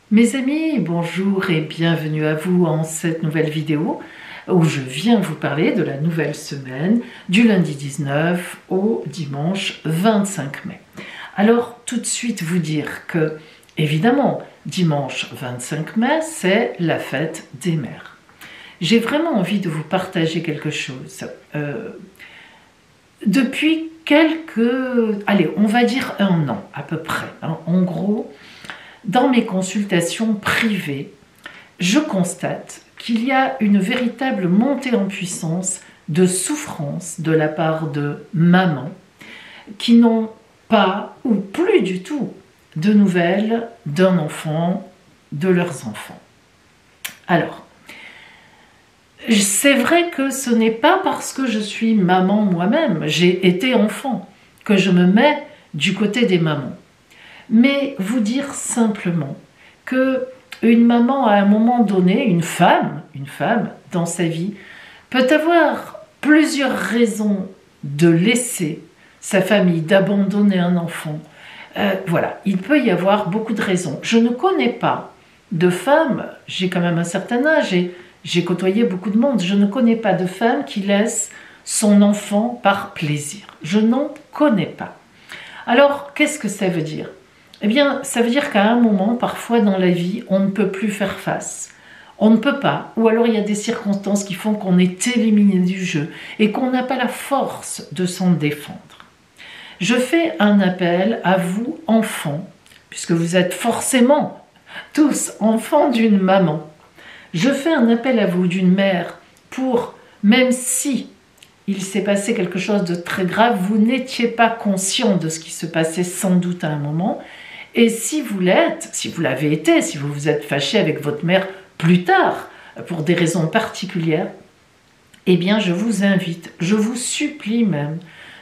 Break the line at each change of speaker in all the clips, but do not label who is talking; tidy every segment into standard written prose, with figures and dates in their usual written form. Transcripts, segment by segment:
Mes amis, bonjour et bienvenue à vous en cette nouvelle vidéo où je viens vous parler de la nouvelle semaine du lundi 19 au dimanche 25 mai. Alors tout de suite vous dire que évidemment dimanche 25 mai c'est la fête des mères. J'ai vraiment envie de vous partager quelque chose. Depuis on va dire un an à peu près, en gros, dans mes consultations privées, je constate qu'il y a une véritable montée en puissance de souffrance de la part de mamans qui n'ont pas ou plus du tout de nouvelles d'un enfant, de leurs enfants. Alors, c'est vrai que ce n'est pas parce que je suis maman moi-même, j'ai été enfant, que je me mets du côté des mamans. Mais vous dire simplement que une maman à un moment donné, une femme dans sa vie, peut avoir plusieurs raisons de laisser sa famille, d'abandonner un enfant. Voilà, il peut y avoir beaucoup de raisons. Je ne connais pas de femme, j'ai quand même un certain âge et j'ai côtoyé beaucoup de monde, je ne connais pas de femme qui laisse son enfant par plaisir. Je n'en connais pas. Alors, qu'est-ce que ça veut dire ? Eh bien, ça veut dire qu'à un moment, parfois dans la vie, on ne peut plus faire face. On ne peut pas, ou alors il y a des circonstances qui font qu'on est éliminé du jeu et qu'on n'a pas la force de s'en défendre. Je fais un appel à vous, enfants, puisque vous êtes forcément tous enfants d'une maman. Je fais un appel à vous d'une mère pour, même si il s'est passé quelque chose de très grave, vous n'étiez pas conscient de ce qui se passait sans doute à un moment. Et si vous l'êtes, si vous l'avez été, si vous vous êtes fâché avec votre mère plus tard, pour des raisons particulières, eh bien je vous invite, je vous supplie même,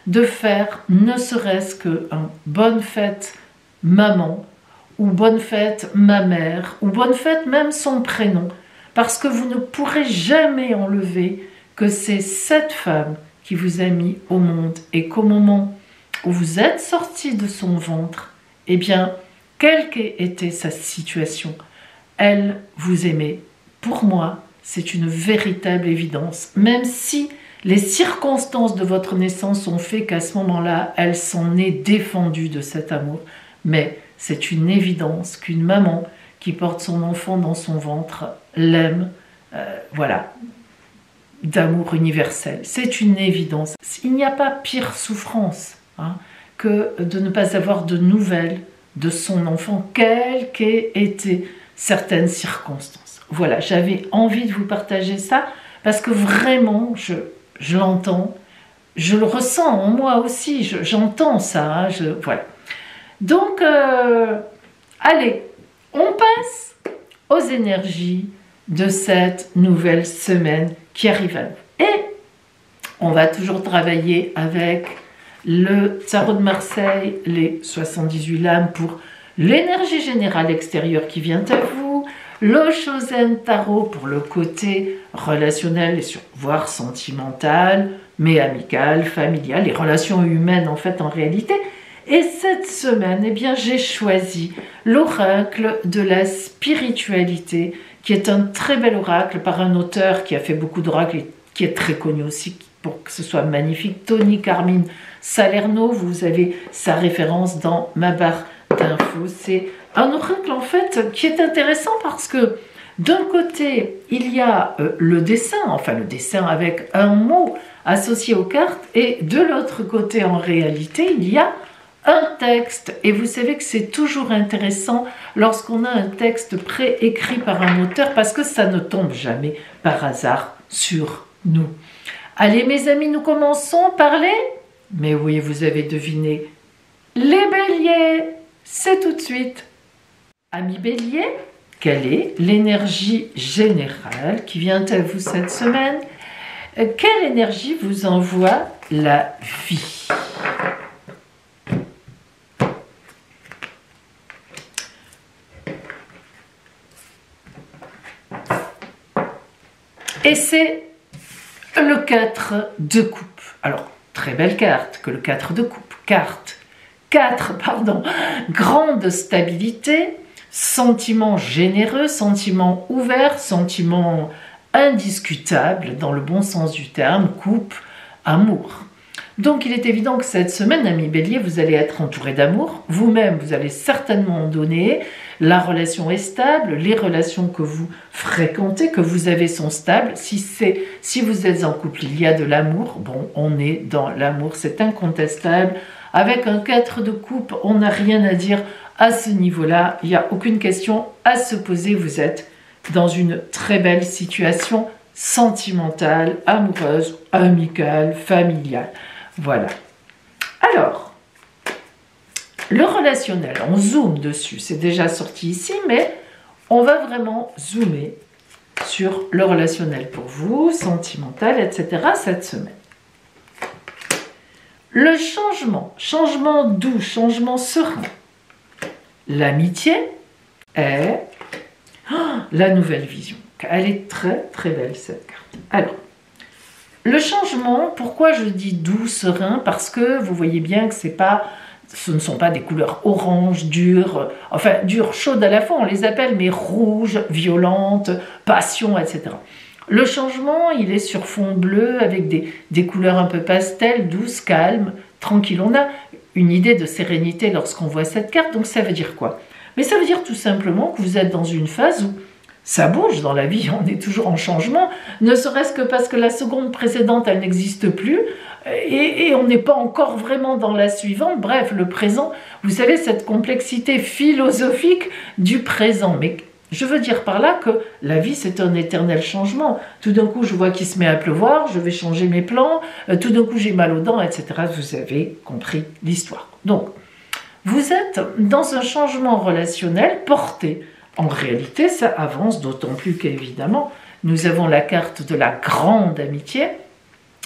de faire ne serait-ce qu'un bonne fête maman, ou bonne fête ma mère, ou bonne fête même son prénom, parce que vous ne pourrez jamais enlever que c'est cette femme qui vous a mis au monde et qu'au moment où vous êtes sorti de son ventre, eh bien, quelle qu'ait été sa situation, elle vous aimait. Pour moi, c'est une véritable évidence, même si les circonstances de votre naissance ont fait qu'à ce moment-là, elle s'en est défendue de cet amour. Mais c'est une évidence qu'une maman qui porte son enfant dans son ventre l'aime, voilà, d'amour universel. C'est une évidence. Il n'y a pas pire souffrance que de ne pas avoir de nouvelles de son enfant, quelles qu'aient été certaines circonstances. Voilà, j'avais envie de vous partager ça parce que vraiment, je l'entends, je le ressens en moi aussi, j'entends ça. Voilà. Donc, allez, on passe aux énergies de cette nouvelle semaine qui arrive à nous. Et on va toujours travailler avec le tarot de Marseille, les 78 lames pour l'énergie générale extérieure qui vient à vous, le Chosen Tarot pour le côté relationnel et voire sentimental, mais amical, familial, les relations humaines en fait en réalité. Et cette semaine, eh bien, j'ai choisi l'oracle de la spiritualité, qui est un très bel oracle par un auteur qui a fait beaucoup d'oracles et qui est très connu aussi pour que ce soit magnifique, Tony Carmine Salerno. Vous avez sa référence dans ma barre d'infos. C'est un oracle en fait qui est intéressant parce que d'un côté, il y a le dessin avec un mot associé aux cartes, et de l'autre côté, en réalité, il y a un texte. Et vous savez que c'est toujours intéressant lorsqu'on a un texte préécrit par un auteur parce que ça ne tombe jamais par hasard sur nous. Allez mes amis, nous commençons par mais oui, vous avez deviné, les béliers, c'est tout de suite. Amis béliers, quelle est l'énergie générale qui vient à vous cette semaine? Quelle énergie vous envoie la vie? Et c'est le 4 de coupe. Alors, très belle carte que le 4 de coupe. 4, grande stabilité, sentiment généreux, sentiment ouvert, sentiment indiscutable dans le bon sens du terme, couple, amour. Donc il est évident que cette semaine, ami Bélier, vous allez être entouré d'amour. Vous-même, vous allez certainement en donner. La relation est stable. Les relations que vous fréquentez, que vous avez, sont stables. Si vous êtes en couple, il y a de l'amour. Bon, on est dans l'amour, c'est incontestable. Avec un 4 de coupe, on n'a rien à dire à ce niveau-là. Il n'y a aucune question à se poser. Vous êtes dans une très belle situation sentimentale, amoureuse, amicale, familiale. Voilà. Alors, le relationnel, on zoome dessus, c'est déjà sorti ici, mais on va vraiment zoomer sur le relationnel pour vous, sentimental, etc. cette semaine. Le changement doux, changement serein. L'amitié est la nouvelle vision. Elle est très très belle cette carte. Alors, le changement, pourquoi je dis doux, serein? Parce que vous voyez bien que ce ne sont pas des couleurs orange, dures, enfin dures, chaudes à la fois, on les appelle, mais rouges, violentes, passion, etc. Le changement, il est sur fond bleu avec des couleurs un peu pastel, douces, calmes, tranquilles. On a une idée de sérénité lorsqu'on voit cette carte, donc ça veut dire quoi? Mais ça veut dire tout simplement que vous êtes dans une phase où ça bouge dans la vie, on est toujours en changement, ne serait-ce que parce que la seconde précédente, elle n'existe plus, et on n'est pas encore vraiment dans la suivante. Bref, le présent, vous savez, cette complexité philosophique du présent. Mais je veux dire par là que la vie, c'est un éternel changement. Tout d'un coup, je vois qu'il se met à pleuvoir, je vais changer mes plans, tout d'un coup, j'ai mal aux dents, etc. Vous avez compris l'histoire. Donc, vous êtes dans un changement relationnel porté. En réalité, ça avance, d'autant plus qu'évidemment, nous avons la carte de la grande amitié.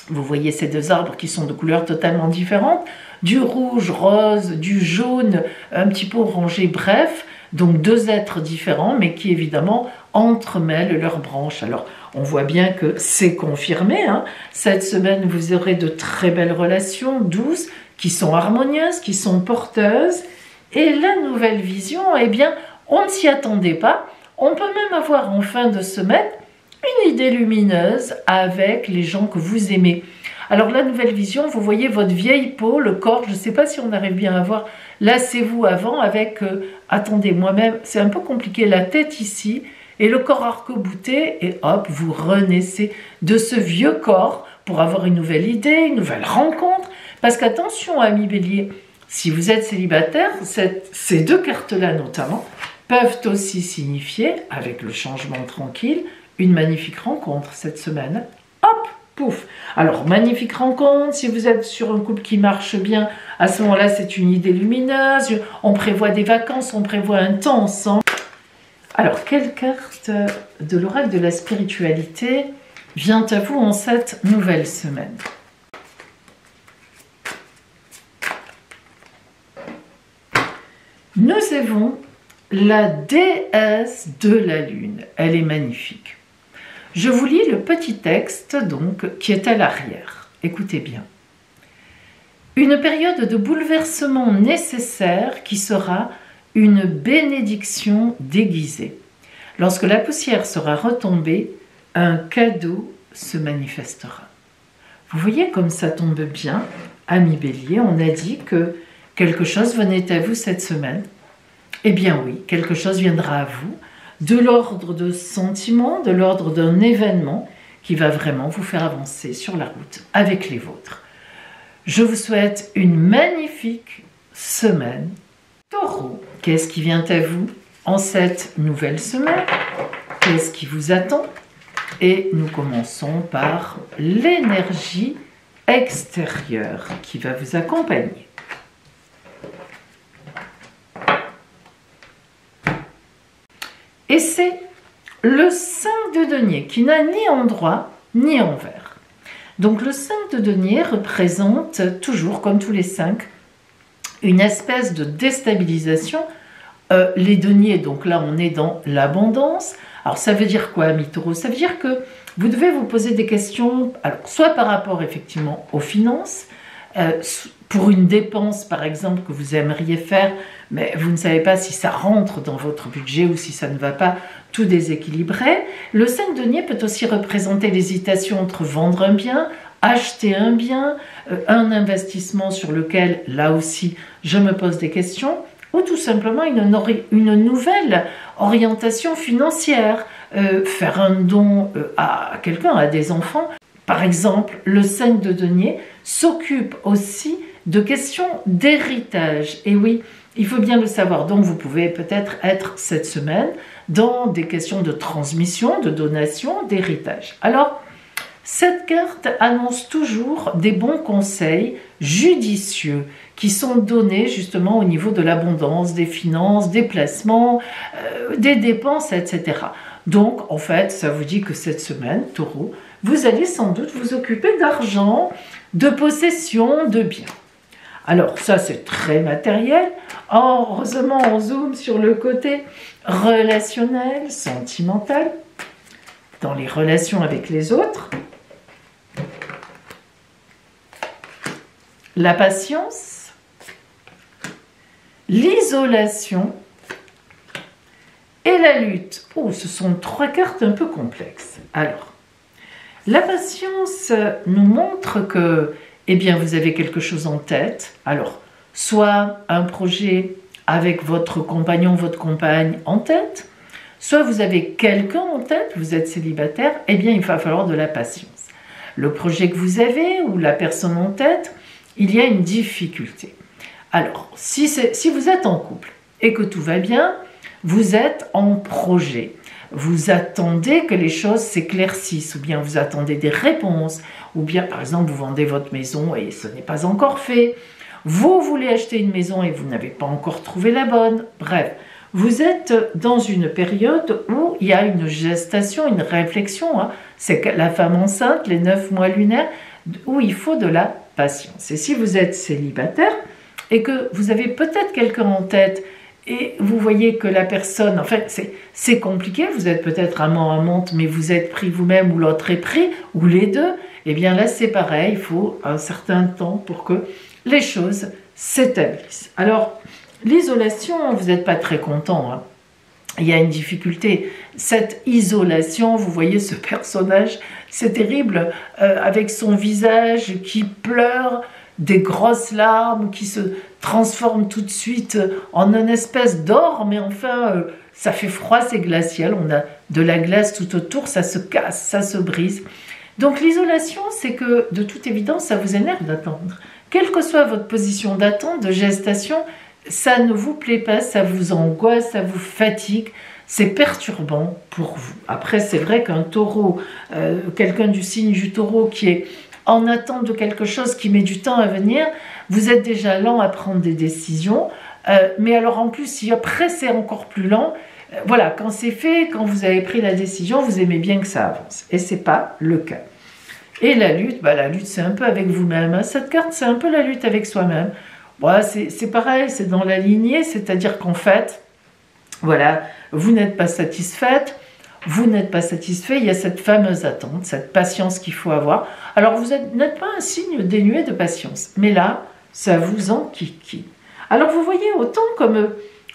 Vous voyez ces deux arbres qui sont de couleurs totalement différentes, du rouge, rose, du jaune, un petit peu orangé, bref, donc deux êtres différents, mais qui évidemment entremêlent leurs branches. Alors, on voit bien que c'est confirmé, hein. Cette semaine, vous aurez de très belles relations douces, qui sont harmonieuses, qui sont porteuses, et la nouvelle vision, eh bien, on ne s'y attendait pas. On peut même avoir en fin de semaine une idée lumineuse avec les gens que vous aimez. Alors la nouvelle vision, vous voyez votre vieille peau, le corps, je ne sais pas si on arrive bien à voir, là c'est vous avant avec, attendez moi-même, c'est un peu compliqué, la tête ici et le corps arc-bouté et hop, vous renaissez de ce vieux corps pour avoir une nouvelle idée, une nouvelle rencontre. Parce qu'attention amis Bélier, si vous êtes célibataire, ces deux cartes-là notamment, peuvent aussi signifier, avec le changement tranquille, une magnifique rencontre cette semaine. Hop, pouf. Alors, magnifique rencontre, si vous êtes sur un couple qui marche bien, à ce moment-là, c'est une idée lumineuse, on prévoit des vacances, on prévoit un temps ensemble. Alors, quelle carte de l'oracle de la spiritualité vient à vous en cette nouvelle semaine? Nous avons la déesse de la lune. Elle est magnifique. Je vous lis le petit texte donc qui est à l'arrière. Écoutez bien. Une période de bouleversement nécessaire qui sera une bénédiction déguisée. Lorsque la poussière sera retombée, un cadeau se manifestera. Vous voyez comme ça tombe bien, ami Bélier, on a dit que quelque chose venait à vous cette semaine. Eh bien oui, quelque chose viendra à vous, de l'ordre de sentiments, de l'ordre d'un événement qui va vraiment vous faire avancer sur la route avec les vôtres. Je vous souhaite une magnifique semaine. Taureau, qu'est-ce qui vient à vous en cette nouvelle semaine? Qu'est-ce qui vous attend? Et nous commençons par l'énergie extérieure qui va vous accompagner. Et c'est le 5 de denier qui n'a ni endroit ni envers. Donc le 5 de denier représente toujours, comme tous les 5, une espèce de déstabilisation. Les deniers, donc là on est dans l'abondance. Alors ça veut dire quoi, ami Taureau? Ça veut dire que vous devez vous poser des questions, alors, soit par rapport effectivement aux finances, pour une dépense par exemple que vous aimeriez faire, mais vous ne savez pas si ça rentre dans votre budget ou si ça ne va pas, tout déséquilibrer. Le 5 de denier peut aussi représenter l'hésitation entre vendre un bien, acheter un bien, un investissement sur lequel, là aussi, je me pose des questions, ou tout simplement une nouvelle orientation financière, faire un don à quelqu'un, à des enfants. Par exemple, le 5 de denier s'occupe aussi de questions d'héritage. Et oui, il faut bien le savoir. Donc, vous pouvez peut-être être cette semaine dans des questions de transmission, de donation, d'héritage. Alors, cette carte annonce toujours des bons conseils judicieux qui sont donnés justement au niveau de l'abondance, des finances, des placements, des dépenses, etc. Donc, en fait, ça vous dit que cette semaine, Taureau, vous allez sans doute vous occuper d'argent, de possession, de biens. Alors, ça, c'est très matériel. Heureusement, on zoome sur le côté relationnel, sentimental, dans les relations avec les autres. La patience, l'isolation et la lutte. Oh, ce sont 3 cartes un peu complexes. Alors, la patience nous montre que, eh bien, vous avez quelque chose en tête. Alors, soit un projet avec votre compagnon, votre compagne en tête, soit vous avez quelqu'un en tête, vous êtes célibataire, eh bien, il va falloir de la patience. Le projet que vous avez ou la personne en tête, il y a une difficulté. Alors, si vous êtes en couple et que tout va bien, vous êtes en projet. Vous attendez que les choses s'éclaircissent, ou bien vous attendez des réponses, ou bien, par exemple, vous vendez votre maison et ce n'est pas encore fait. Vous voulez acheter une maison et vous n'avez pas encore trouvé la bonne. Bref, vous êtes dans une période où il y a une gestation, une réflexion. C'est la femme enceinte, les 9 mois lunaires, où il faut de la patience. Et si vous êtes célibataire et que vous avez peut-être quelqu'un en tête et vous voyez que la personne, en fait, c'est compliqué, vous êtes peut-être amant-amante, mais vous êtes pris vous-même ou l'autre est pris, ou les deux, eh bien là c'est pareil, il faut un certain temps pour que les choses s'établissent. Alors, l'isolation, vous n'êtes pas très content, il y a une difficulté. Cette isolation, vous voyez ce personnage, c'est terrible, avec son visage qui pleure, des grosses larmes qui se transforment tout de suite en une espèce d'or, mais enfin, ça fait froid, c'est glacial, on a de la glace tout autour, ça se casse, ça se brise. Donc l'isolation, c'est que, de toute évidence, ça vous énerve d'attendre. Quelle que soit votre position d'attente, de gestation, ça ne vous plaît pas, ça vous angoisse, ça vous fatigue, c'est perturbant pour vous. Après, c'est vrai qu'un taureau, quelqu'un du signe du taureau qui est en attente de quelque chose qui met du temps à venir, vous êtes déjà lent à prendre des décisions, mais alors en plus, si après c'est encore plus lent, voilà, quand c'est fait, quand vous avez pris la décision, vous aimez bien que ça avance, et c'est pas le cas. Et la lutte, c'est un peu avec vous-même, cette carte, c'est un peu la lutte avec soi-même. Bon, c'est pareil, c'est dans la lignée, c'est-à-dire qu'en fait, voilà, vous n'êtes pas satisfaite, vous n'êtes pas satisfait, il y a cette fameuse attente, cette patience qu'il faut avoir. Alors vous n'êtes pas un signe dénué de patience, mais là, ça vous enquiquine. Alors vous voyez, autant comme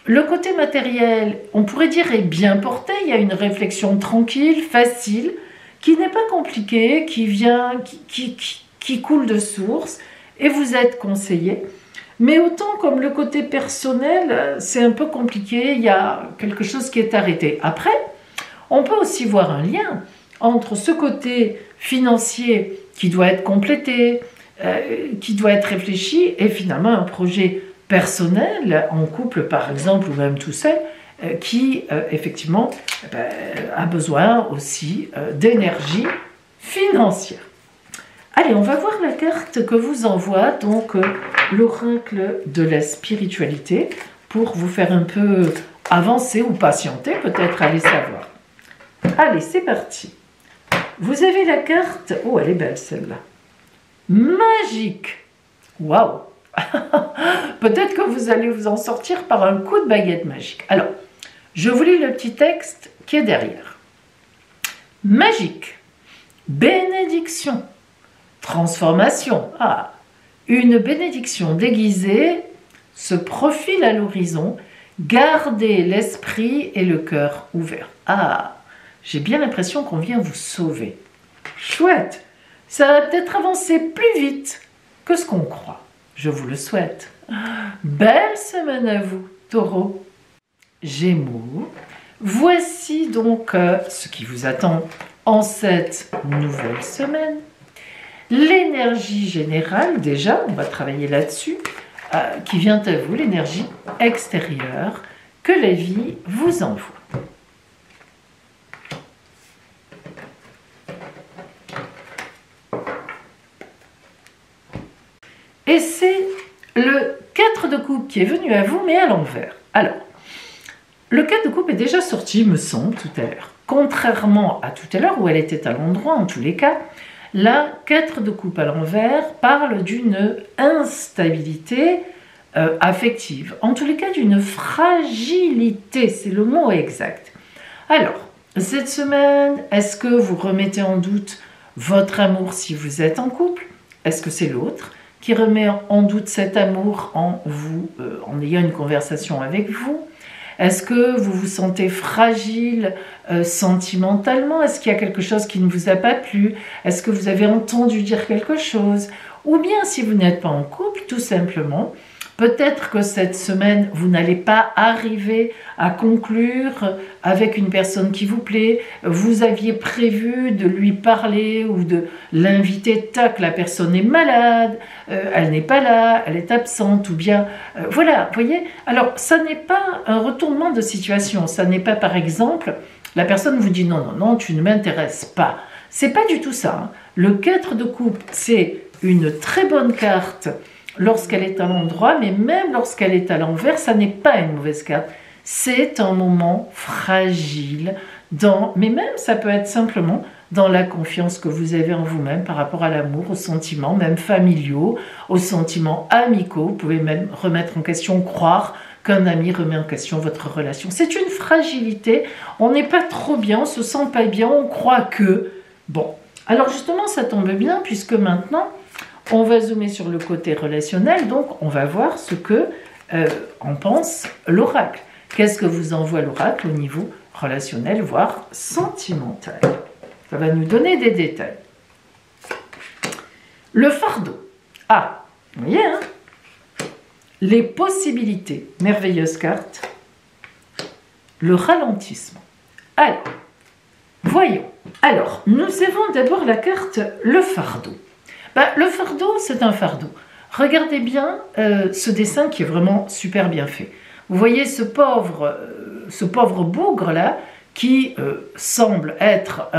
le côté matériel, on pourrait dire est bien porté, il y a une réflexion tranquille, facile, qui n'est pas compliquée, qui vient, qui coule de source, et vous êtes conseillé. Mais autant comme le côté personnel, c'est un peu compliqué, il y a quelque chose qui est arrêté. Après, on peut aussi voir un lien entre ce côté financier qui doit être complété, qui doit être réfléchi, et finalement un projet personnel, en couple par exemple, ou même tout seul, qui effectivement a besoin aussi d'énergie financière. Allez, on va voir la carte que vous envoie donc l'oracle de la spiritualité pour vous faire un peu avancer ou patienter, peut-être, allez savoir. Allez, c'est parti. Vous avez la carte, oh elle est belle celle-là, magique. Waouh. Peut-être que vous allez vous en sortir par un coup de baguette magique. Alors, je vous lis le petit texte qui est derrière. Magique, bénédiction, transformation, Une bénédiction déguisée se profile à l'horizon. Gardez l'esprit et le cœur ouverts. Ah, j'ai bien l'impression qu'on vient vous sauver. Chouette, ça va peut-être avancer plus vite que ce qu'on croit. Je vous le souhaite. Belle semaine à vous, Taureau. Gémeaux, voici donc ce qui vous attend en cette nouvelle semaine. L'énergie générale, déjà, on va travailler là-dessus, qui vient à vous, l'énergie extérieure que la vie vous envoie. Et c'est le 4 de coupe qui est venu à vous, mais à l'envers. Alors, le 4 de coupe est déjà sorti, me semble, tout à l'heure. Contrairement à tout à l'heure, où elle était à l'endroit, en tous les cas, la 4 de coupe à l'envers parle d'une instabilité affective. En tous les cas, d'une fragilité, c'est le mot exact. Alors, cette semaine, est-ce que vous remettez en doute votre amour si vous êtes en couple? Est-ce que c'est l'autre qui remet en doute cet amour en vous, en ayant une conversation avec vous? Est-ce que vous vous sentez fragile sentimentalement? Est-ce qu'il y a quelque chose qui ne vous a pas plu? Est-ce que vous avez entendu dire quelque chose? Ou bien si vous n'êtes pas en couple, tout simplement, peut-être que cette semaine, vous n'allez pas arriver à conclure avec une personne qui vous plaît. Vous aviez prévu de lui parler ou de l'inviter, tac, la personne est malade, elle n'est pas là, elle est absente, ou bien... voilà, vous voyez? Alors, ça n'est pas un retournement de situation. Ça n'est pas, par exemple, la personne vous dit « Non, non, non, tu ne m'intéresses pas ». C'est pas du tout ça. Hein. Le 4 de coupe, c'est une très bonne carte lorsqu'elle est à l'endroit, mais même lorsqu'elle est à l'envers, ça n'est pas une mauvaise carte. C'est un moment fragile, mais même ça peut être simplement dans la confiance que vous avez en vous-même par rapport à l'amour, aux sentiments, même familiaux, aux sentiments amicaux. Vous pouvez même remettre en question, croire qu'un ami remet en question votre relation. C'est une fragilité, on n'est pas trop bien, on ne se sent pas bien, on croit que... Bon, alors justement, ça tombe bien, puisque maintenant... On va zoomer sur le côté relationnel, donc on va voir ce que en pense l'oracle. Qu'est-ce que vous envoie l'oracle au niveau relationnel, voire sentimental? Ça va nous donner des détails. Le fardeau. Ah, vous voyez, hein? Les possibilités. Merveilleuse carte. Le ralentissement. Alors, voyons. Alors, nous avons d'abord la carte le fardeau. Le fardeau, c'est un fardeau. Regardez bien ce dessin qui est vraiment super bien fait. Vous voyez ce pauvre bougre-là qui semble être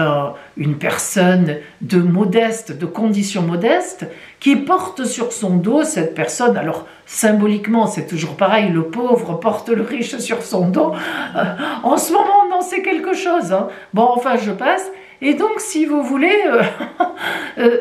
une personne de modeste, de condition modeste, qui porte sur son dos cette personne. Alors, symboliquement, c'est toujours pareil, le pauvre porte le riche sur son dos. En ce moment, on en sait quelque chose. Hein. Bon, enfin, je passe. Et donc, si vous voulez,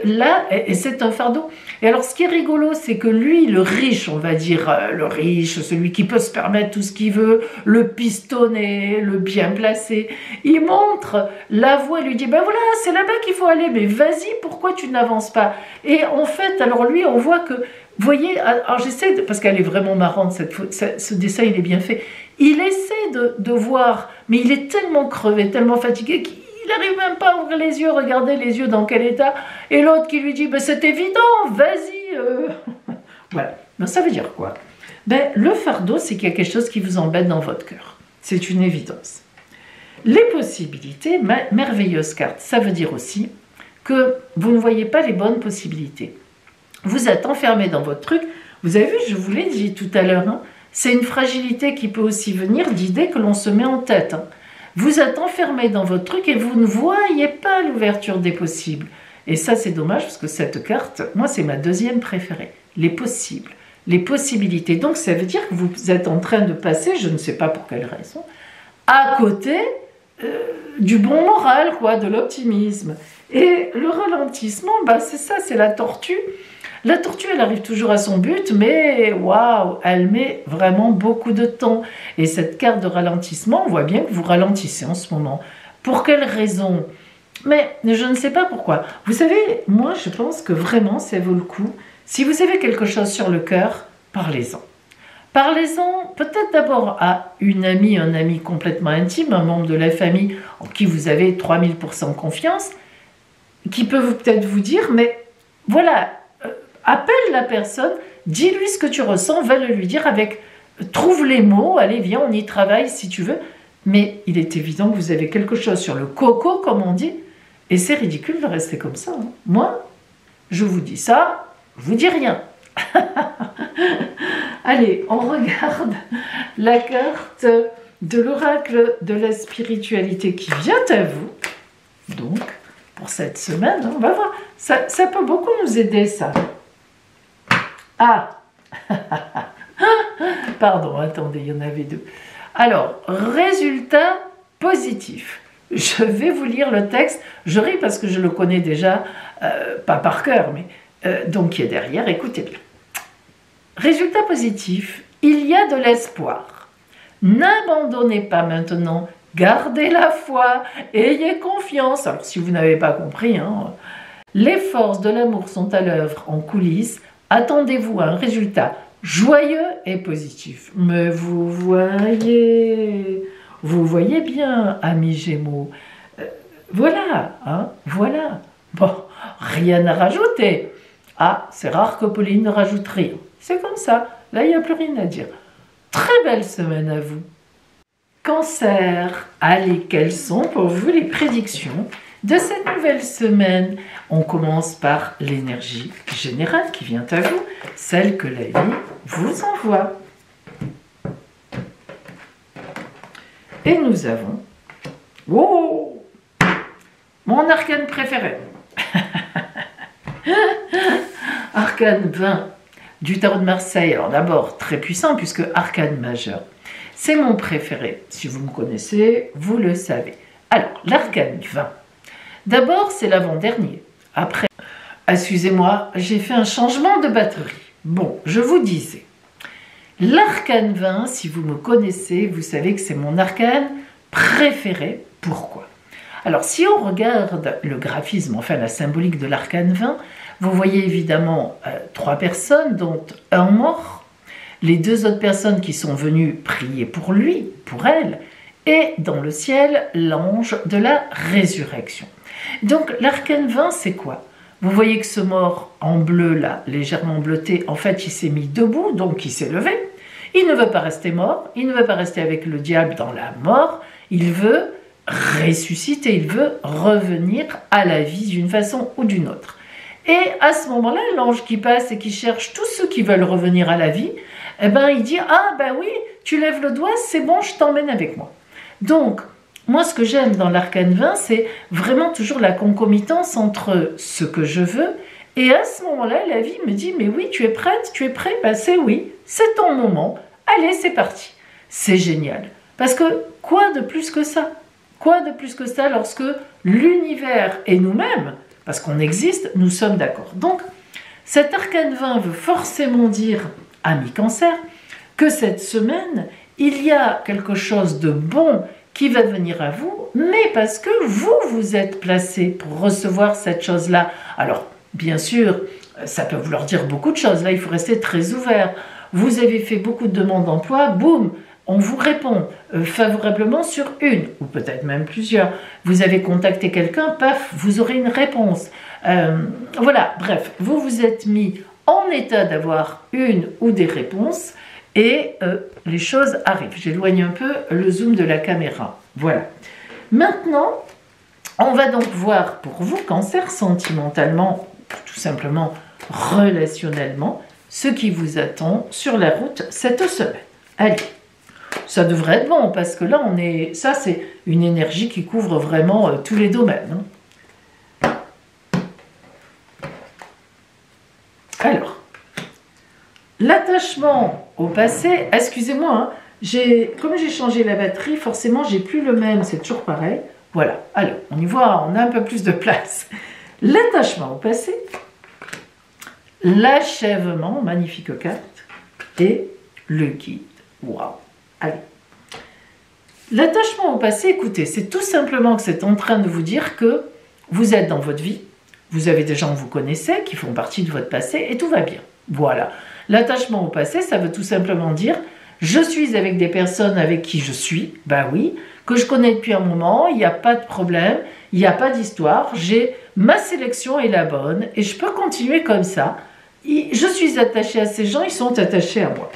là, et c'est un fardeau. Et alors, ce qui est rigolo, c'est que lui, le riche, on va dire, le riche, celui qui peut se permettre tout ce qu'il veut, le pistonné, le bien placé, il montre la voie, il lui dit, ben voilà, c'est là-bas qu'il faut aller, mais vas-y, pourquoi tu n'avances pas? Et en fait, alors lui, on voit que, vous voyez, alors j'essaie, parce qu'elle est vraiment marrante, ce dessin, il est bien fait, il essaie de voir, mais il est tellement crevé, tellement fatigué qu'il n'arrive même pas à ouvrir les yeux, regardez les yeux dans quel état. Et l'autre qui lui dit, ben c'est évident, vas-y. Voilà. Ben, ça veut dire quoi? Ben, le fardeau, c'est qu'il y a quelque chose qui vous embête dans votre cœur. C'est une évidence. Les possibilités, merveilleuse carte, ça veut dire aussi que vous ne voyez pas les bonnes possibilités. Vous êtes enfermé dans votre truc. Vous avez vu, je vous l'ai dit tout à l'heure, hein, c'est une fragilité qui peut aussi venir d'idées que l'on se met en tête. Hein. Vous êtes enfermé dans votre truc et vous ne voyez pas l'ouverture des possibles. Et ça, c'est dommage parce que cette carte, moi, c'est ma deuxième préférée. Les possibles, les possibilités. Donc, ça veut dire que vous êtes en train de passer, je ne sais pas pour quelle raison, à côté du bon moral, quoi, de l'optimisme. Et le ralentissement, bah, c'est ça, c'est la tortue. La tortue, elle arrive toujours à son but, mais waouh, elle met vraiment beaucoup de temps. Et cette carte de ralentissement, on voit bien que vous ralentissez en ce moment. Pour quelle raison? Mais je ne sais pas pourquoi. Vous savez, moi, je pense que vraiment, ça vaut le coup Si vous avez quelque chose sur le cœur, parlez-en. Parlez-en peut-être d'abord à une amie, un ami complètement intime, un membre de la famille en qui vous avez 3000% confiance, qui peut peut-être vous dire, mais voilà, appelle la personne, dis-lui ce que tu ressens, va le lui dire avec, trouve les mots, allez viens, on y travaille si tu veux, mais il est évident que vous avez quelque chose sur le coco, comme on dit, et c'est ridicule de rester comme ça. Hein. Moi, je vous dis ça, je vous dis rien. Allez, on regarde la carte de l'oracle de la spiritualité qui vient à vous. Donc, pour cette semaine, on va voir. Ça peut beaucoup nous aider, ça. Ah pardon, attendez, il y en avait deux. Alors, résultat positif. Je vais vous lire le texte. Je ris parce que je le connais déjà, pas par cœur, mais donc qui est derrière. Écoutez bien. Résultat positif, il y a de l'espoir. N'abandonnez pas maintenant, gardez la foi, ayez confiance. Alors si vous n'avez pas compris, hein, les forces de l'amour sont à l'œuvre en coulisses. Attendez-vous à un résultat joyeux et positif. Mais vous voyez bien, amis Gémeaux. Voilà, hein, voilà. Bon, rien à rajouter. Ah, c'est rare que Pauline ne rajoute rien. C'est comme ça. Là, il n'y a plus rien à dire. Très belle semaine à vous. Cancer, allez, quelles sont pour vous les prédictions de cette nouvelle semaine? On commence par l'énergie générale qui vient à vous, celle que la vie vous envoie. Et nous avons... Oh, mon arcane préféré. Arcane 20 du tarot de Marseille. Alors d'abord, très puissant puisque arcane majeur. C'est mon préféré. Si vous me connaissez, vous le savez. Alors, l'arcane 20. D'abord, c'est l'avant-dernier. Après, excusez-moi, j'ai fait un changement de batterie. Bon, je vous disais. L'arcane 20, si vous me connaissez, vous savez que c'est mon arcane préféré. Pourquoi? Alors, si on regarde le graphisme, enfin la symbolique de l'arcane 20, vous voyez évidemment 3 personnes, dont un mort, les 2 autres personnes qui sont venues prier pour lui, pour elle, et dans le ciel, l'ange de la résurrection. Donc l'arcane 20, c'est quoi? Vous voyez que ce mort en bleu, là, légèrement bleuté, en fait, il s'est mis debout, donc il s'est levé. Il ne veut pas rester mort, il ne veut pas rester avec le diable dans la mort, il veut ressusciter, il veut revenir à la vie d'une façon ou d'une autre. Et à ce moment-là, l'ange qui passe et qui cherche tous ceux qui veulent revenir à la vie, eh ben, il dit « Ah ben oui, tu lèves le doigt, c'est bon, je t'emmène avec moi. » Donc, moi, ce que j'aime dans l'arcane 20, c'est vraiment toujours la concomitance entre ce que je veux et à ce moment-là, la vie me dit « Mais oui, tu es prête, tu es prêt, ben c'est oui, c'est ton moment, allez, c'est parti. » C'est génial. Parce que quoi de plus que ça? Quoi de plus que ça lorsque l'univers et nous-mêmes, parce qu'on existe, nous sommes d'accord. Donc, cet arcane 20 veut forcément dire, ami Cancer, que cette semaine, il y a quelque chose de bon qui va venir à vous, mais parce que vous êtes placé pour recevoir cette chose-là. Alors, bien sûr, ça peut vouloir dire beaucoup de choses. Là, il faut rester très ouvert. Vous avez fait beaucoup de demandes d'emploi, boum, on vous répond favorablement sur une, ou peut-être même plusieurs. Vous avez contacté quelqu'un, paf, vous aurez une réponse. Voilà, bref, vous vous êtes mis en état d'avoir une ou des réponses et les choses arrivent. J'éloigne un peu le zoom de la caméra. Voilà. Maintenant, on va donc voir pour vous, Cancer, sentimentalement, tout simplement relationnellement, ce qui vous attend sur la route cette semaine. Allez. Ça devrait être bon, parce que là, ça, c'est une énergie qui couvre vraiment tous les domaines. Hein. Alors, l'attachement au passé, excusez-moi, hein, comme j'ai changé la batterie, forcément, j'ai plus le même, c'est toujours pareil. Voilà, alors, on y voit, on a un peu plus de place. L'attachement au passé, l'achèvement, magnifique carte, et le guide. Waouh! Allez. L'attachement au passé, écoutez, c'est tout simplement que c'est en train de vous dire que vous êtes dans votre vie, Vous avez des gens que vous connaissez, qui font partie de votre passé, et tout va bien. Voilà. L'attachement au passé, ça veut tout simplement dire je suis avec des personnes avec qui je suis, ben oui, que je connais depuis un moment, il n'y a pas de problème, il n'y a pas d'histoire, ma sélection est la bonne, et je peux continuer comme ça. Je suis attachée à ces gens, ils sont attachés à moi.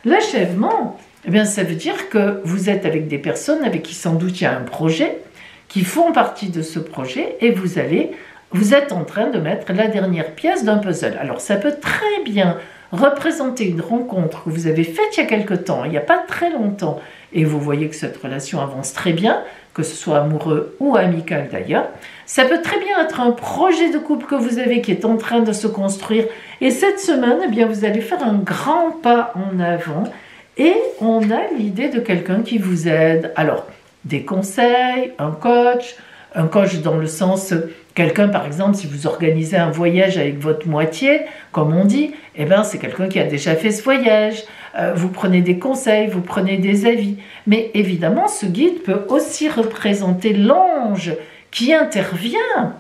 L'achèvement, eh bien, ça veut dire que vous êtes avec des personnes avec qui sans doute il y a un projet, qui font partie de ce projet, et vous êtes en train de mettre la dernière pièce d'un puzzle. Alors ça peut très bien représenter une rencontre que vous avez faite il y a quelque temps, il n'y a pas très longtemps, et vous voyez que cette relation avance très bien, que ce soit amoureux ou amical d'ailleurs. Ça peut très bien être un projet de couple que vous avez qui est en train de se construire, et cette semaine, eh bien, vous allez faire un grand pas en avant, et on a l'idée de quelqu'un qui vous aide. Alors, des conseils, un coach dans le sens, quelqu'un par exemple, si vous organisez un voyage avec votre moitié, comme on dit, eh ben, c'est quelqu'un qui a déjà fait ce voyage. Vous prenez des conseils, vous prenez des avis. Mais évidemment, ce guide peut aussi représenter l'ange qui intervient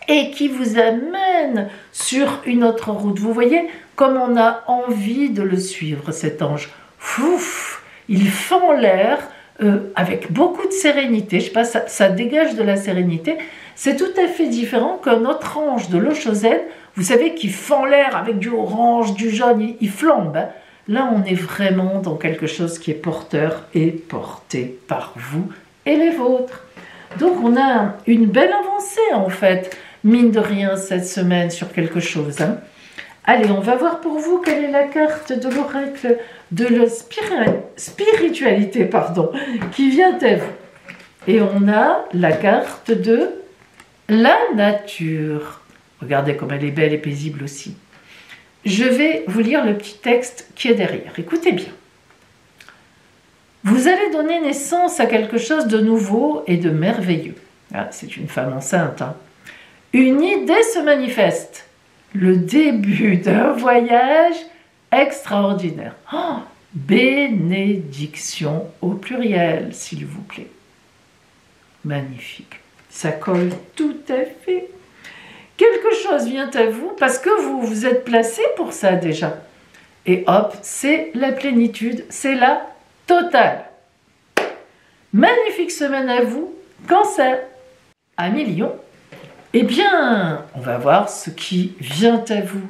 et qui vous amène sur une autre route. Vous voyez, comme on a envie de le suivre, cet ange. Fouf, il fend l'air avec beaucoup de sérénité. Je sais pas, ça dégage de la sérénité. C'est tout à fait différent qu'un autre ange de l'eau chaussette, vous savez, qui fend l'air avec du orange, du jaune, il flambe. Hein. Là, on est vraiment dans quelque chose qui est porteur et porté par vous et les vôtres. Donc, on a une belle avancée, en fait, mine de rien, cette semaine, sur quelque chose. Hein. Allez, on va voir pour vous quelle est la carte de l'oracle de la spiritualité, qui vient à vous. Et on a la carte de la nature. Regardez comme elle est belle et paisible aussi. Je vais vous lire le petit texte qui est derrière. Écoutez bien. Vous allez donner naissance à quelque chose de nouveau et de merveilleux. Ah, c'est une femme enceinte. Hein. Une idée se manifeste. Le début d'un voyage extraordinaire. Oh, bénédiction au pluriel, s'il vous plaît. Magnifique. Ça colle tout à fait. Quelque chose vient à vous parce que vous vous êtes placé pour ça déjà. Et hop, c'est la plénitude, c'est la totale. Magnifique semaine à vous, Cancer. Amis Lion, eh bien, on va voir ce qui vient à vous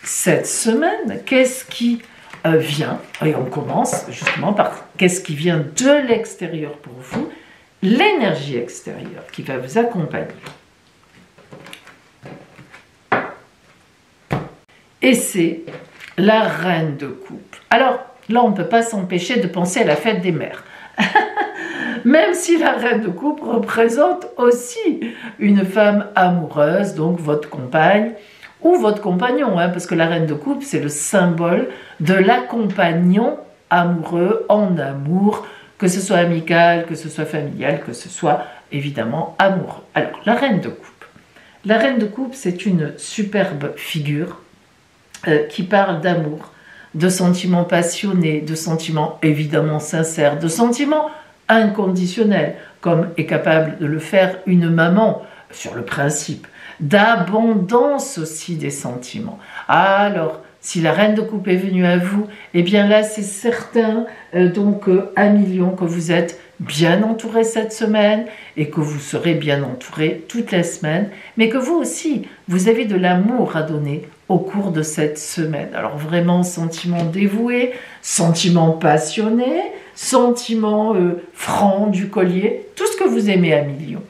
cette semaine. Qu'est-ce qui vient? Et on commence justement par qu'est-ce qui vient de l'extérieur pour vous, l'énergie extérieure qui va vous accompagner. Et c'est la reine de coupe. Alors, là, on ne peut pas s'empêcher de penser à la fête des mères. Même si la reine de coupe représente aussi une femme amoureuse, donc votre compagne ou votre compagnon, hein, parce que la reine de coupe, c'est le symbole de l'accompagnant amoureux en amour, que ce soit amical, que ce soit familial, que ce soit évidemment amoureux. Alors, la reine de coupe. La reine de coupe, c'est une superbe figure qui parle d'amour, de sentiments passionnés, de sentiments évidemment sincères, de sentiments inconditionnels, comme est capable de le faire une maman sur le principe, d'abondance aussi des sentiments. Alors, si la reine de coupe est venue à vous, eh bien là, c'est certain, amis Lion, que vous êtes bien entouré cette semaine et que vous serez bien entouré toute la semaine, mais que vous aussi, vous avez de l'amour à donner au cours de cette semaine. Alors vraiment, sentiment dévoué, sentiment passionné, sentiment franc du collier, tout ce que vous aimez, amis Lion.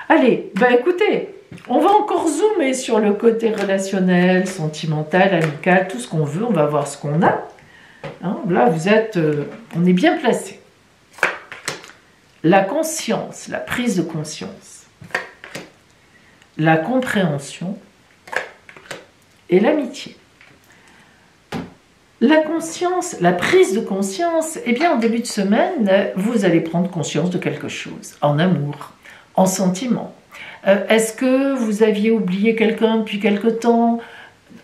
Allez, écoutez, on va encore zoomer sur le côté relationnel, sentimental, amical, tout ce qu'on veut, on va voir ce qu'on a. Hein, là, on est bien placé. La conscience, la prise de conscience, la compréhension et l'amitié. La conscience, la prise de conscience, eh bien, en début de semaine, vous allez prendre conscience de quelque chose, en amour, en sentiment. Est-ce que vous aviez oublié quelqu'un depuis quelque temps,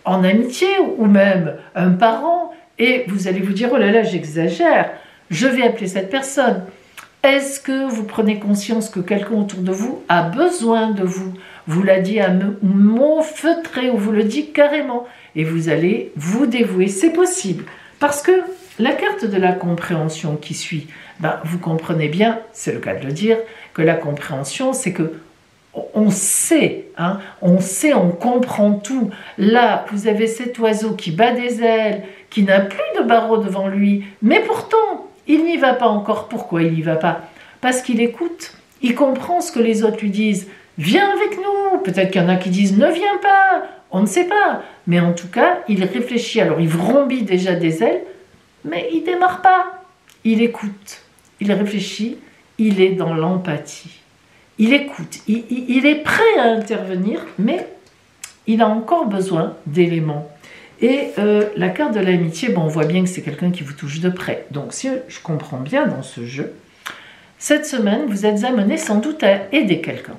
en amitié, ou même un parent, et vous allez vous dire, oh là là, j'exagère, je vais appeler cette personne. Est-ce que vous prenez conscience que quelqu'un autour de vous a besoin de vous? Vous l'a dit à mots feutrés ou vous le dit carrément et vous allez vous dévouer. C'est possible parce que la carte de la compréhension qui suit, vous comprenez bien, c'est le cas de le dire, que la compréhension, c'est que on sait, on comprend tout. Là, vous avez cet oiseau qui bat des ailes, qui n'a plus de barreaux devant lui, mais pourtant, il n'y va pas encore. Pourquoi il n'y va pas? Parce qu'il écoute, il comprend ce que les autres lui disent. Viens avec nous. Peut-être qu'il y en a qui disent ne viens pas. On ne sait pas. Mais en tout cas, il réfléchit. Alors, il vrombit déjà des ailes, mais il ne démarre pas. Il écoute, il réfléchit, il est dans l'empathie. Il écoute, il est prêt à intervenir, mais il a encore besoin d'éléments. Et la carte de l'amitié, on voit bien que c'est quelqu'un qui vous touche de près. Donc, si je comprends bien dans ce jeu, cette semaine, vous êtes amené sans doute à aider quelqu'un